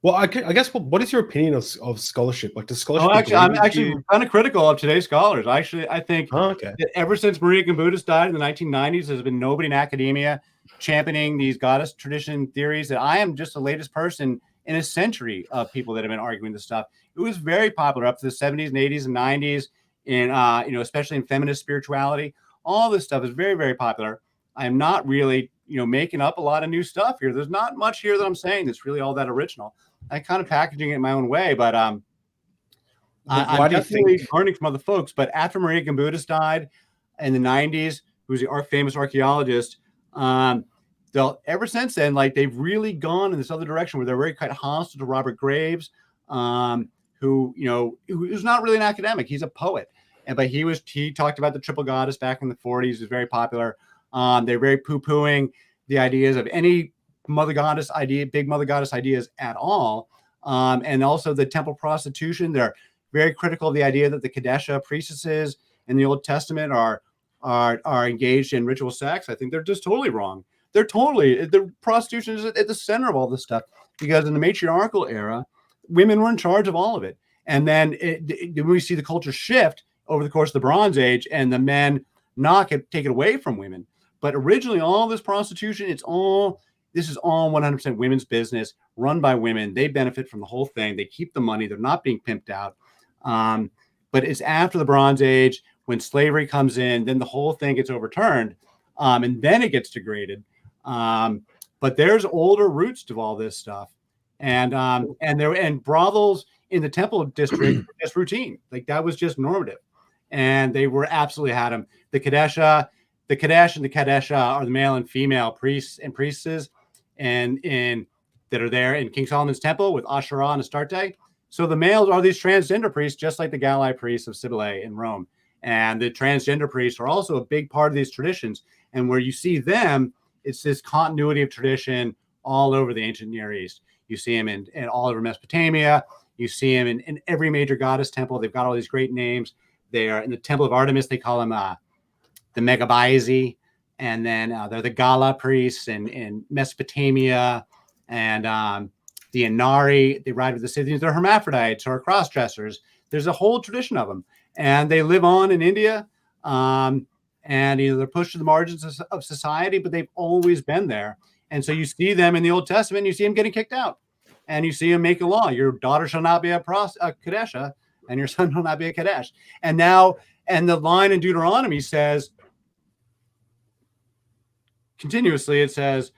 Well, I guess what is your opinion of scholarship? Like, does scholarship? Oh, actually, I'm actually kind of critical of today's scholars. Actually, I think that ever since Maria Gimbutas died in the 1990s, there's been nobody in academia championing these goddess tradition theories. That I am just the latest person in a century of people that have been arguing this stuff. It was very popular up to the 70s and 80s and 90s, in especially in feminist spirituality. All this stuff is very, very popular. I am not really making up a lot of new stuff here. There's not much here that I'm saying that's really all that original. I'm kind of packaging it in my own way, but I'm definitely learning from other folks. But after Maria Gimbutas died in the 90s, who's the famous archaeologist, ever since then, like, they've really gone in this other direction where they're very quite hostile to Robert Graves, who's not really an academic. He's a poet. But he talked about the triple goddess back in the 40s. It was very popular. They're very poo-pooing the ideas of any mother goddess idea, big mother goddess ideas at all. And also the temple prostitution. They're very critical of the idea that the Kadesha priestesses in the Old Testament are engaged in ritual sex. I think they're just totally wrong. The prostitution is at the center of all this stuff, because in the matriarchal era, women were in charge of all of it. And then we see the culture shift over the course of the Bronze Age, and the men take it away from women. But originally, all this prostitution, this is all 100% women's business, run by women. They benefit from the whole thing. They keep the money. They're not being pimped out. But it's after the Bronze Age, when slavery comes in, then the whole thing gets overturned, and then it gets degraded. But there's older roots to all this stuff, and brothels in the Temple district were just routine. Like, that was just normative, and they were absolutely had them. The Kadesh and the Kadesha are the male and female priests and priestesses, and that are there in King Solomon's temple with Asherah and Astarte. So the males are these transgender priests, just like the Galli priests of Cybele in Rome. And the transgender priests are also a big part of these traditions. And where you see them, it's this continuity of tradition all over the ancient Near East. You see them in all over Mesopotamia. You see them in every major goddess temple. They've got all these great names. They are in the Temple of Artemis. They call them the Megabyzi. And then they're the Gala priests in Mesopotamia. And the Inari, they ride with the Scythians. They're hermaphrodites or cross-dressers. There's a whole tradition of them. And they live on in India. And they're pushed to the margins of society, but they've always been there. And so you see them in the Old Testament, you see them getting kicked out. And you see them make a law. Your daughter shall not be a Kadesha, and your son shall not be a Kadesh. And the line in Deuteronomy says, continuously, it says,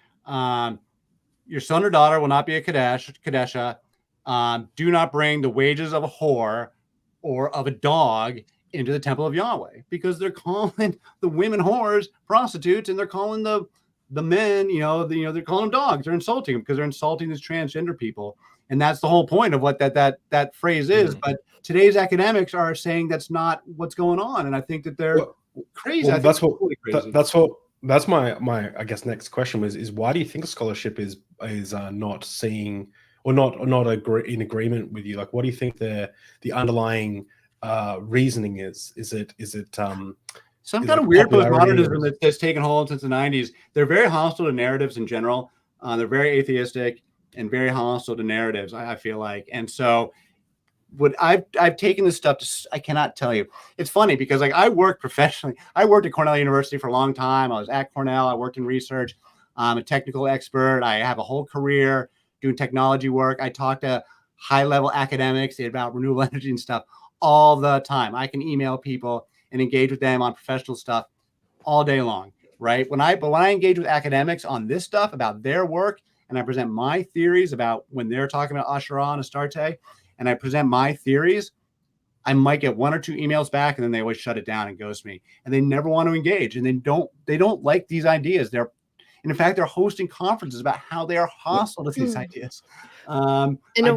your son or daughter will not be a Kadesha. Do not bring the wages of a whore or of a dog into the temple of Yahweh, because they're calling the women whores, prostitutes, and they're calling the men, they're calling them dogs. They're insulting them because they're insulting these transgender people. And that's the whole point of what that phrase is. Mm-hmm. But today's academics are saying that's not what's going on. And I think that they're crazy. Well, that's my I guess next question is why do you think scholarship is not seeing or not in agreement with you? Like, what do you think the underlying reasoning is? Is it some kind of weird postmodernism that's taken hold since the 90s? They're very hostile to narratives in general. They're very atheistic and very hostile to narratives, I feel like. And so what I've taken this stuff I cannot tell you. It's funny because, like, I work professionally. I worked at Cornell University for a long time. I was at Cornell. I worked in research. I'm a technical expert. I have a whole career doing technology work. I talk to high-level academics about renewable energy and stuff all the time. I can email people and engage with them on professional stuff all day long, right? When I engage with academics on this stuff about their work, and I present my theories about when they're talking about Asherah and Astarte, and I present my theories, I might get one or two emails back, and then they always shut it down and ghost me. And they never want to engage, and they don't like these ideas. In fact, they're hosting conferences about how they are hostile to these ideas. In a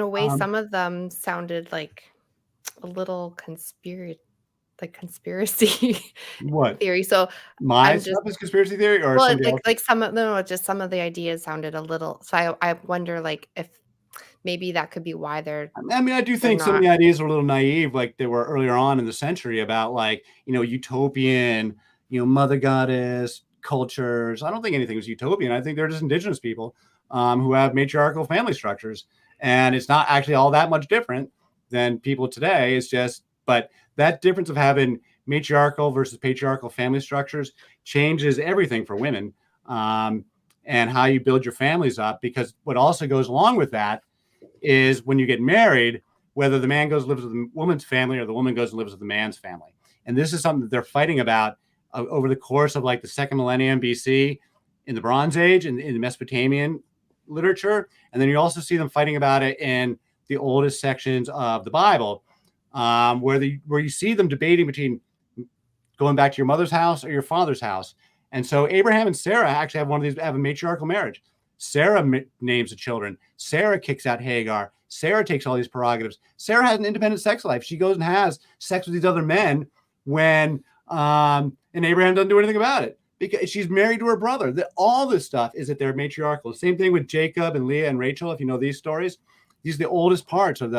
way, some of them sounded like a little conspiracy what theory. So my stuff is conspiracy theory, or some of the ideas sounded a little. So I wonder, like, if maybe that could be why they're. I mean, I do think some of the ideas are a little naive, like they were earlier on in the century about, like, utopian, mother goddess cultures. I don't think anything was utopian. I think they're just indigenous people who have matriarchal family structures. And it's not actually all that much different than people today. It's just, but that difference of having matriarchal versus patriarchal family structures changes everything for women, and how you build your families up. Because what also goes along with that is when you get married, whether the man goes and lives with the woman's family or the woman goes and lives with the man's family. And this is something that they're fighting about over the course of like the second millennium BC in the Bronze Age and in the Mesopotamian literature. And then you also see them fighting about it in the oldest sections of the Bible, where you see them debating between going back to your mother's house or your father's house. And so Abraham and Sarah actually have a matriarchal marriage. Sarah names the children. Sarah kicks out Hagar. Sarah takes all these prerogatives. Sarah has an independent sex life. She goes and has sex with these other men when and Abraham doesn't do anything about it because she's married to her brother. All this stuff is that they're matriarchal. Same thing with Jacob and Leah and Rachel. If you know these stories, these are the oldest parts of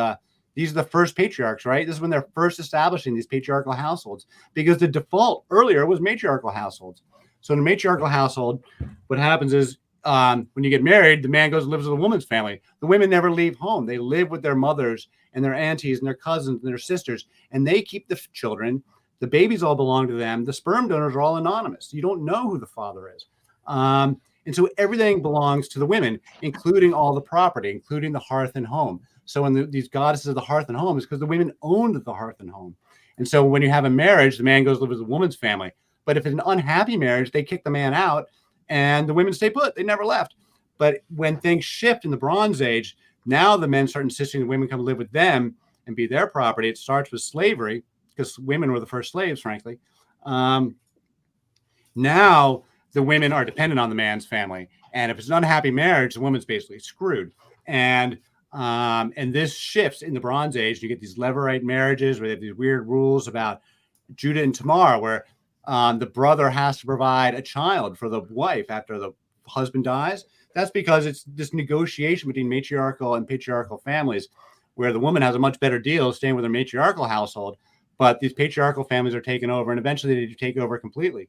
these are the first patriarchs, right? This is when they're first establishing these patriarchal households, because the default earlier was matriarchal households. So in a matriarchal household, what happens is when you get married, the man goes and lives with a woman's family. The women never leave home. They live with their mothers and their aunties and their cousins and their sisters, and they keep the children. The babies all belong to them. The sperm donors are all anonymous. You don't know who the father is. And so everything belongs to the women, including all the property, including the hearth and home. So when these goddesses of the hearth and home is because the women owned the hearth and home. And so when you have a marriage, the man goes to live with the woman's family. But if it's an unhappy marriage, they kick the man out and the women stay put. They never left. But when things shift in the Bronze Age, now the men start insisting the women come live with them and be their property. It starts with slavery because women were the first slaves, frankly. Now the women are dependent on the man's family. And if it's an unhappy marriage, the woman's basically screwed. And this shifts in the Bronze Age. You get these Levirate marriages where they have these weird rules about Judah and Tamar, where the brother has to provide a child for the wife after the husband dies. That's because it's this negotiation between matriarchal and patriarchal families where the woman has a much better deal staying with her matriarchal household, but these patriarchal families are taken over, and eventually they take over completely.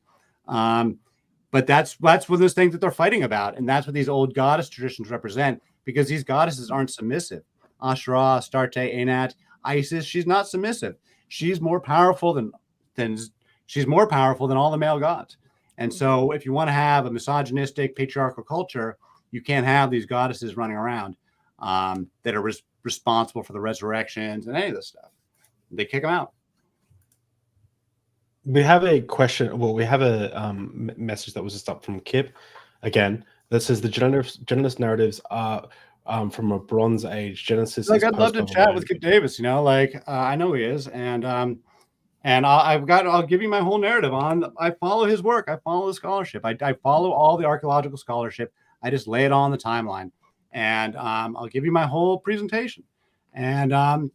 But that's one of those things that they're fighting about, and that's what these old goddess traditions represent, because these goddesses aren't submissive. Asherah, Astarte, Anat, Isis, she's not submissive. She's more powerful than all the male gods. And so if you want to have a misogynistic patriarchal culture, you can't have these goddesses running around that are responsible for the resurrections and any of this stuff. They kick them out. We have a question. Well, we have a message that was just up from Kip again that says the Genesis narratives are from a Bronze Age. Genesis. Like, I'd love to chat with Kip Davis. I know he is, and I'll give you my whole narrative on. I follow his work. I follow the scholarship. I follow all the archaeological scholarship. I just lay it on the timeline, and I'll give you my whole presentation. And I'm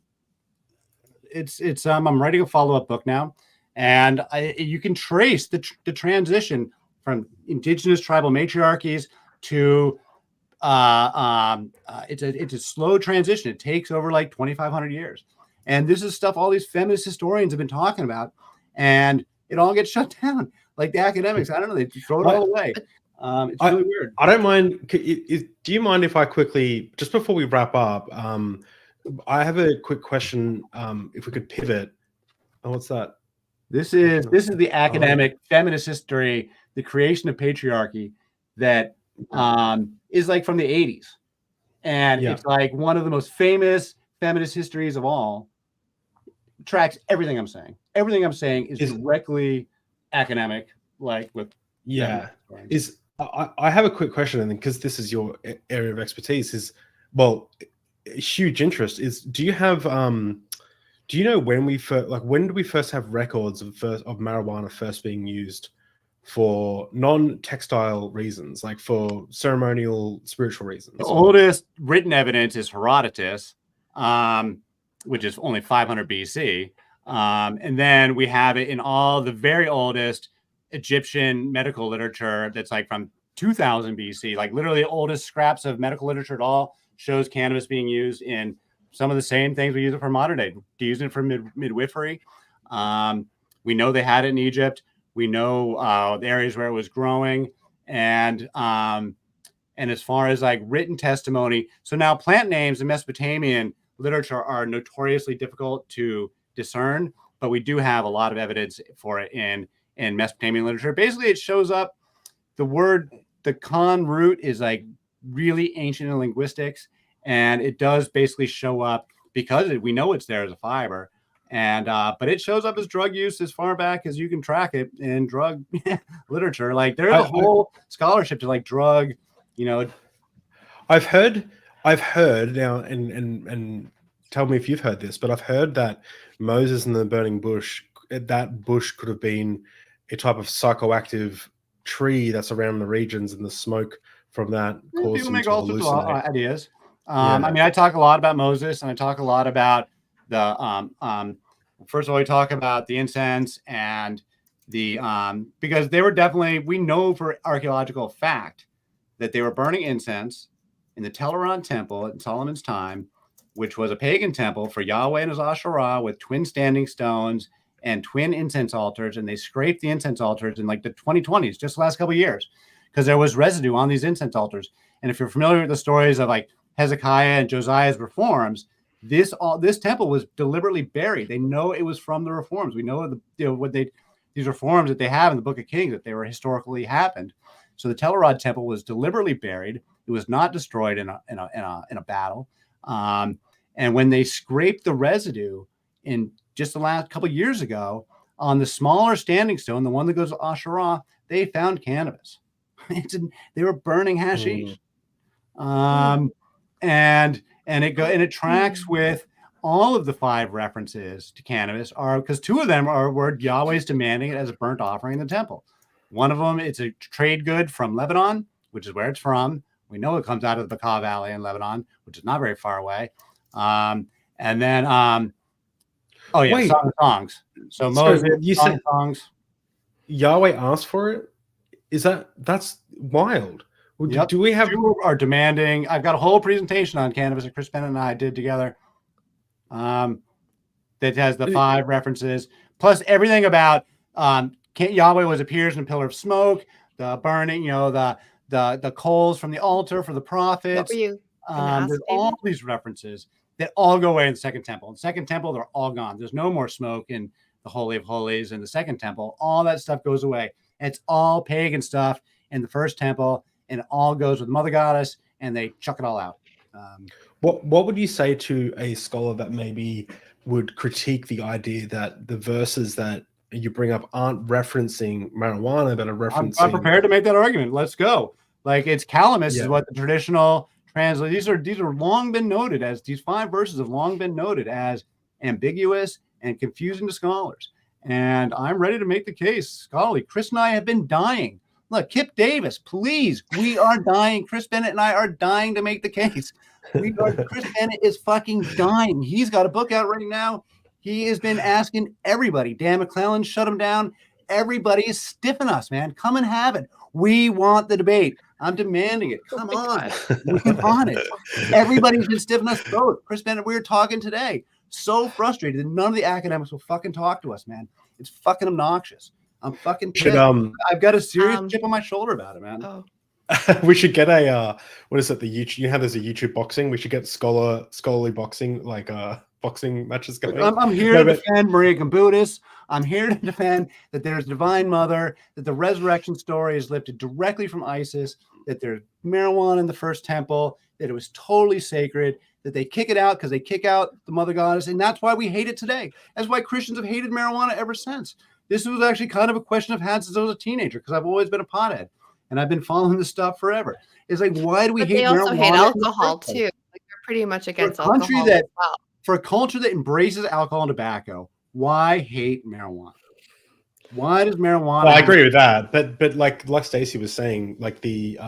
writing a follow-up book now. And you can trace the transition from indigenous tribal matriarchies to it's a slow transition. It takes over like 2,500 years. And this is stuff all these feminist historians have been talking about, and it all gets shut down. Like the academics, I don't know, they throw it all away. It's really weird. I don't mind. Do you mind if I quickly, just before we wrap up, I have a quick question. If we could pivot. Oh, what's that? This is the academic feminist history, the creation of patriarchy that is like from the 80s. And it's like one of the most famous feminist histories of all. Tracks everything I'm saying. Everything I'm saying is directly academic, like with I have a quick question, and because this is your area of expertise, huge interest is, do you have do you know when did we first have records of marijuana first being used for non-textile reasons, like for ceremonial spiritual reasons? The oldest written evidence is Herodotus, which is only 500 BC. And then we have it in all the very oldest Egyptian medical literature that's like from 2000 BC, like literally the oldest scraps of medical literature at all shows cannabis being used in some of the same things we use it for modern day. To use it for midwifery. We know they had it in Egypt. We know the areas where it was growing. And and as far as like written testimony. So now plant names in Mesopotamian literature are notoriously difficult to discern, but we do have a lot of evidence for it in Mesopotamian literature. Basically, it shows up. The con root is like really ancient in linguistics, and it does basically show up because we know it's there as a fiber. And but it shows up as drug use as far back as you can track it in drug literature. Like there's a whole scholarship to like drug, I've heard now, and tell me if you've heard this, but I've heard that Moses and the burning bush, that bush could have been a type of psychoactive tree that's around the regions, and the smoke from that caused people them make to all sorts of hallucinate. ideas. I mean, I talk a lot about Moses, and I talk a lot about the first of all, we talk about the incense and the because they were definitely, we know for archaeological fact that they were burning incense in the Calderone temple in Solomon's time, which was a pagan temple for Yahweh and his Asherah with twin standing stones and twin incense altars. And they scraped the incense altars in like the 2020s, just the last couple of years, because there was residue on these incense altars. And if you're familiar with the stories of like Hezekiah and Josiah's reforms, this temple was deliberately buried. They know it was from the reforms. We know these reforms that they have in the Book of Kings, that they were historically happened. So the Telrod temple was deliberately buried. It was not destroyed in a battle. And when they scraped the residue in just the last couple of years ago on the smaller standing stone, the one that goes to Asherah, they found cannabis. They were burning hashish. And it tracks with all of the 5 references to cannabis are because 2 of them are where Yahweh's demanding it as a burnt offering in the temple. One of them, it's a trade good from Lebanon, which is where it's from. We know it comes out of the Bekaa Valley in Lebanon, which is not very far away. And then, Song of Songs. So Moses, you Song said of Songs. Yahweh asked for it? That's wild. Yep. Do we have? You are demanding. I've got a whole presentation on cannabis that Chris Bennett and I did together. That has the 5 references plus everything about Yahweh appears in a pillar of smoke, the burning, the coals from the altar for the prophets. What were you gonna ask, there's David? all these references that all go away in the Second Temple. In the Second Temple, they're all gone. There's no more smoke in the Holy of Holies in the Second Temple. All that stuff goes away. It's all pagan stuff in the First Temple. And it all goes with Mother Goddess, and they chuck it all out. What would you say to a scholar that maybe would critique the idea that the verses that you bring up aren't referencing marijuana, but are referencing? I'm prepared to make that argument. Let's go. Like it's calamus is what the traditional translate. These are long been noted as these 5 verses have long been noted as ambiguous and confusing to scholars. And I'm ready to make the case scholarly. Chris and I have been dying. Look, Kip Davis, please. We are dying. Chris Bennett and I are dying to make the case. Chris Bennett is fucking dying. He's got a book out right now. He has been asking everybody. Dan McClellan shut him down. Everybody is stiffing us, man. Come and have it. We want the debate. I'm demanding it. Come on. We want it. Everybody's been stiffing us both. Chris Bennett, we were talking today. So frustrated that none of the academics will fucking talk to us, man. It's fucking obnoxious. I'm fucking pissed. I've got a serious chip on my shoulder about it, man. Oh. We should get a what is it? The YouTube. You have there's a YouTube boxing. We should get scholarly boxing, like boxing matches going. I'm here to defend Maria Gambudis. I'm here to defend that there's Divine Mother, that the resurrection story is lifted directly from Isis, that there's marijuana in the First Temple, that it was totally sacred, that they kick it out because they kick out the Mother Goddess, and that's why we hate it today. That's why Christians have hated marijuana ever since. This was actually kind of a question I've had since I was a teenager because I've always been a pothead and I've been following this stuff forever. It's like, why do we hate marijuana? They also hate alcohol too. Like they're pretty much against alcohol as well. For a country that embraces alcohol and tobacco, why hate marijuana? Why does marijuana? Well, I agree with that, but like Stacey was saying, like the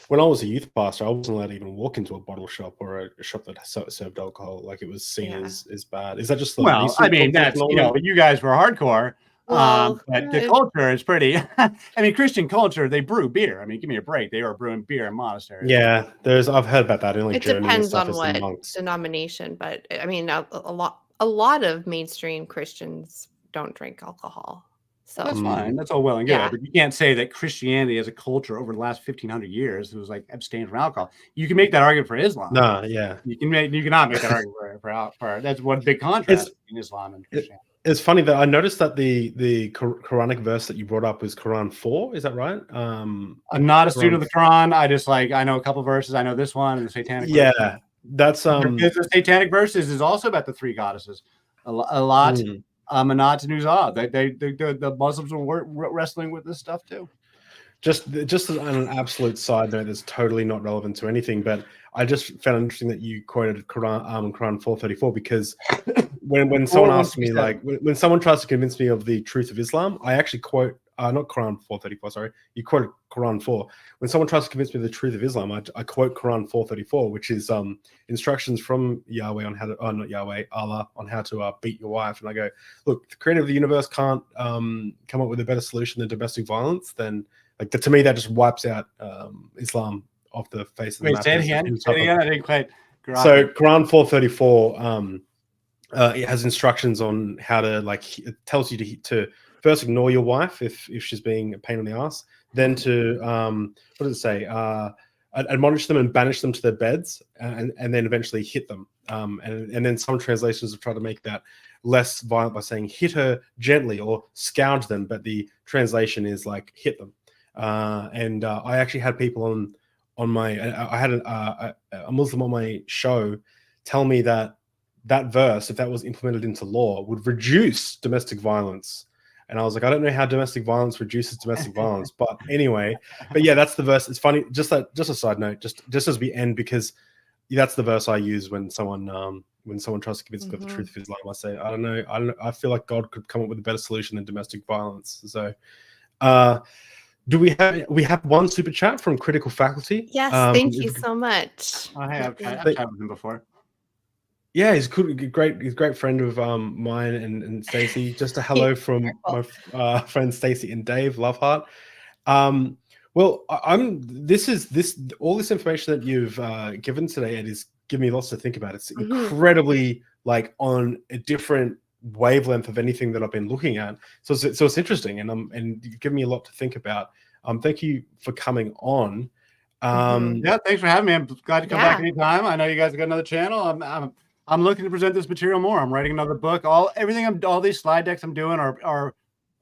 when I was a youth pastor, I wasn't allowed to even walk into a bottle shop or a shop that served alcohol. Like it was seen as bad. Is that just the I mean, that's you guys were hardcore. But the culture is pretty. I mean, Christian culture, they brew beer. I mean, give me a break. They are brewing beer in monasteries. Yeah, I've heard about that. It depends on what denomination, but I mean, a lot of mainstream Christians don't drink alcohol. So that's fine. That's all well and good. But you can't say that Christianity as a culture over the last 1,500 years was like abstained from alcohol. You can make that argument for Islam. No, yeah. You cannot make that argument for that's one big contrast between Islam and Christianity. It's funny that I noticed that the Quranic verse that you brought up was Quran 4. Is that right? I'm not a student of the Quran. I know a couple verses. I know this one and the satanic. Yeah, verse. that's the satanic verses is also about the three goddesses. A lot. Manat and Uzah. The Muslims were wrestling with this stuff too. Just on an absolute side note, that's totally not relevant to anything, but I just found it interesting that you quoted Quran 4:34, because when someone asks me, like, when someone tries to convince me of the truth of Islam, I actually quote not Quran 4:34, sorry, you quoted Quran 4. When someone tries to convince me of the truth of Islam, I quote Quran 4:34, which is instructions from Yahweh on how to, not Yahweh, Allah, on how to beat your wife. And I go, look, the creator of the universe can't come up with a better solution than domestic violence. Then, like, to me, that just wipes out Islam off the face of the map. Say it again. I didn't quite. So Quran 4:34, it has instructions on how to, like, it tells you to first ignore your wife if she's being a pain in the ass, then to what does it say? Admonish them and banish them to their beds, and then eventually hit them. And then some translations have tried to make that less violent by saying hit her gently or scourge them, but the translation is like hit them. And I actually had people on my, I had a Muslim on my show tell me that verse, if that was implemented into law, would reduce domestic violence. And I was like, I don't know how domestic violence reduces domestic violence, but anyway, but yeah, that's the verse. It's funny, just a side note, just as we end, because that's the verse I use when someone tries to convince me of the truth of Islam. I say, I don't know. I feel like God could come up with a better solution than domestic violence. So, we have one super chat from Critical Faculty? Yes, thank you so much. Oh, hey, I've chatted with him before. Yeah, he's a great friend of mine and Stacey. Just a hello from my friends Stacey and Dave Loveheart. Well, all this information that you've given today, Ed, is giving me lots to think about. It's incredibly, like, on a different wavelength of anything that I've been looking at. So it's interesting, and you've given me a lot to think about. Thank you for coming on. Yeah, thanks for having me. I'm glad to come back anytime. I know you guys have got another channel. I'm looking to present this material more. I'm writing another book. All these slide decks I'm doing are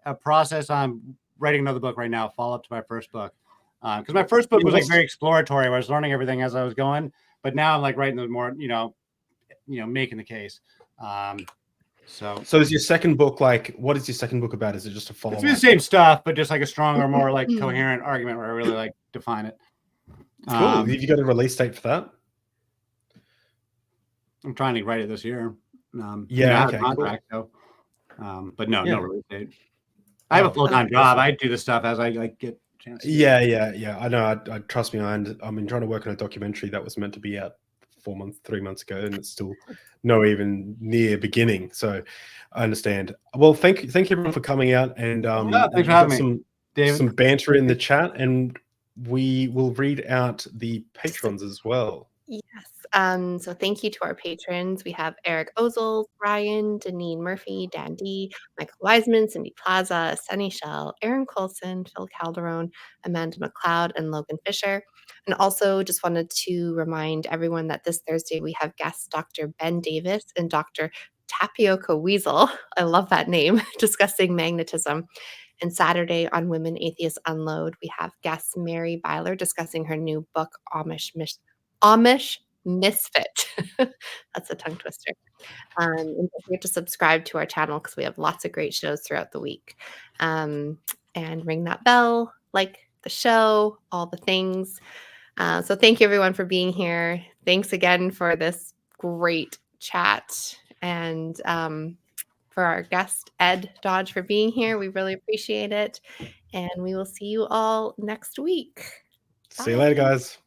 a process. I'm writing another book right now, follow up to my first book. Because my first book was like very exploratory, where I was learning everything as I was going. But now I'm like writing the more, making the case. So is your second book, like, what is your second book about? Is it just a follow-up? It's the same stuff, but just like a stronger, more like coherent argument where I really like define it. Cool. Have you got a release date for that? I'm trying to write it this year. Okay, contract, cool. But no release date. I have a full-time job. I do this stuff as I get a chance. Yeah. I know. I trust me. I've been trying to work on a documentary that was meant to be out 3 months ago, and it's still even near beginning. So I understand. Well, thank you everyone for coming out, and thanks for having me. Some banter in the chat, and we will read out the patrons as well. Yes. So thank you to our patrons. We have Eric Ozols, Rion, Deneen Murphy, Dan D, Michael Wiseman, Cindy Plaza, Sunny Shell, Aaron Coalson, Phil Calderone, Amanda McLeod, and Logan Fisher. And also just wanted to remind everyone that this Thursday we have guests Dr. Ben Davis and Dr. Tapioca Weasel, I love that name, discussing magnetism. And Saturday on Women Atheists Unload, we have guest Mary Byler discussing her new book, Amish Misfit. That's a tongue twister. And don't forget to subscribe to our channel because we have lots of great shows throughout the week. And ring that bell, like the show, all the things. So thank you everyone for being here. Thanks again for this great chat. And for our guest, Ed Dodge, for being here. We really appreciate it. And we will see you all next week. See you later, guys.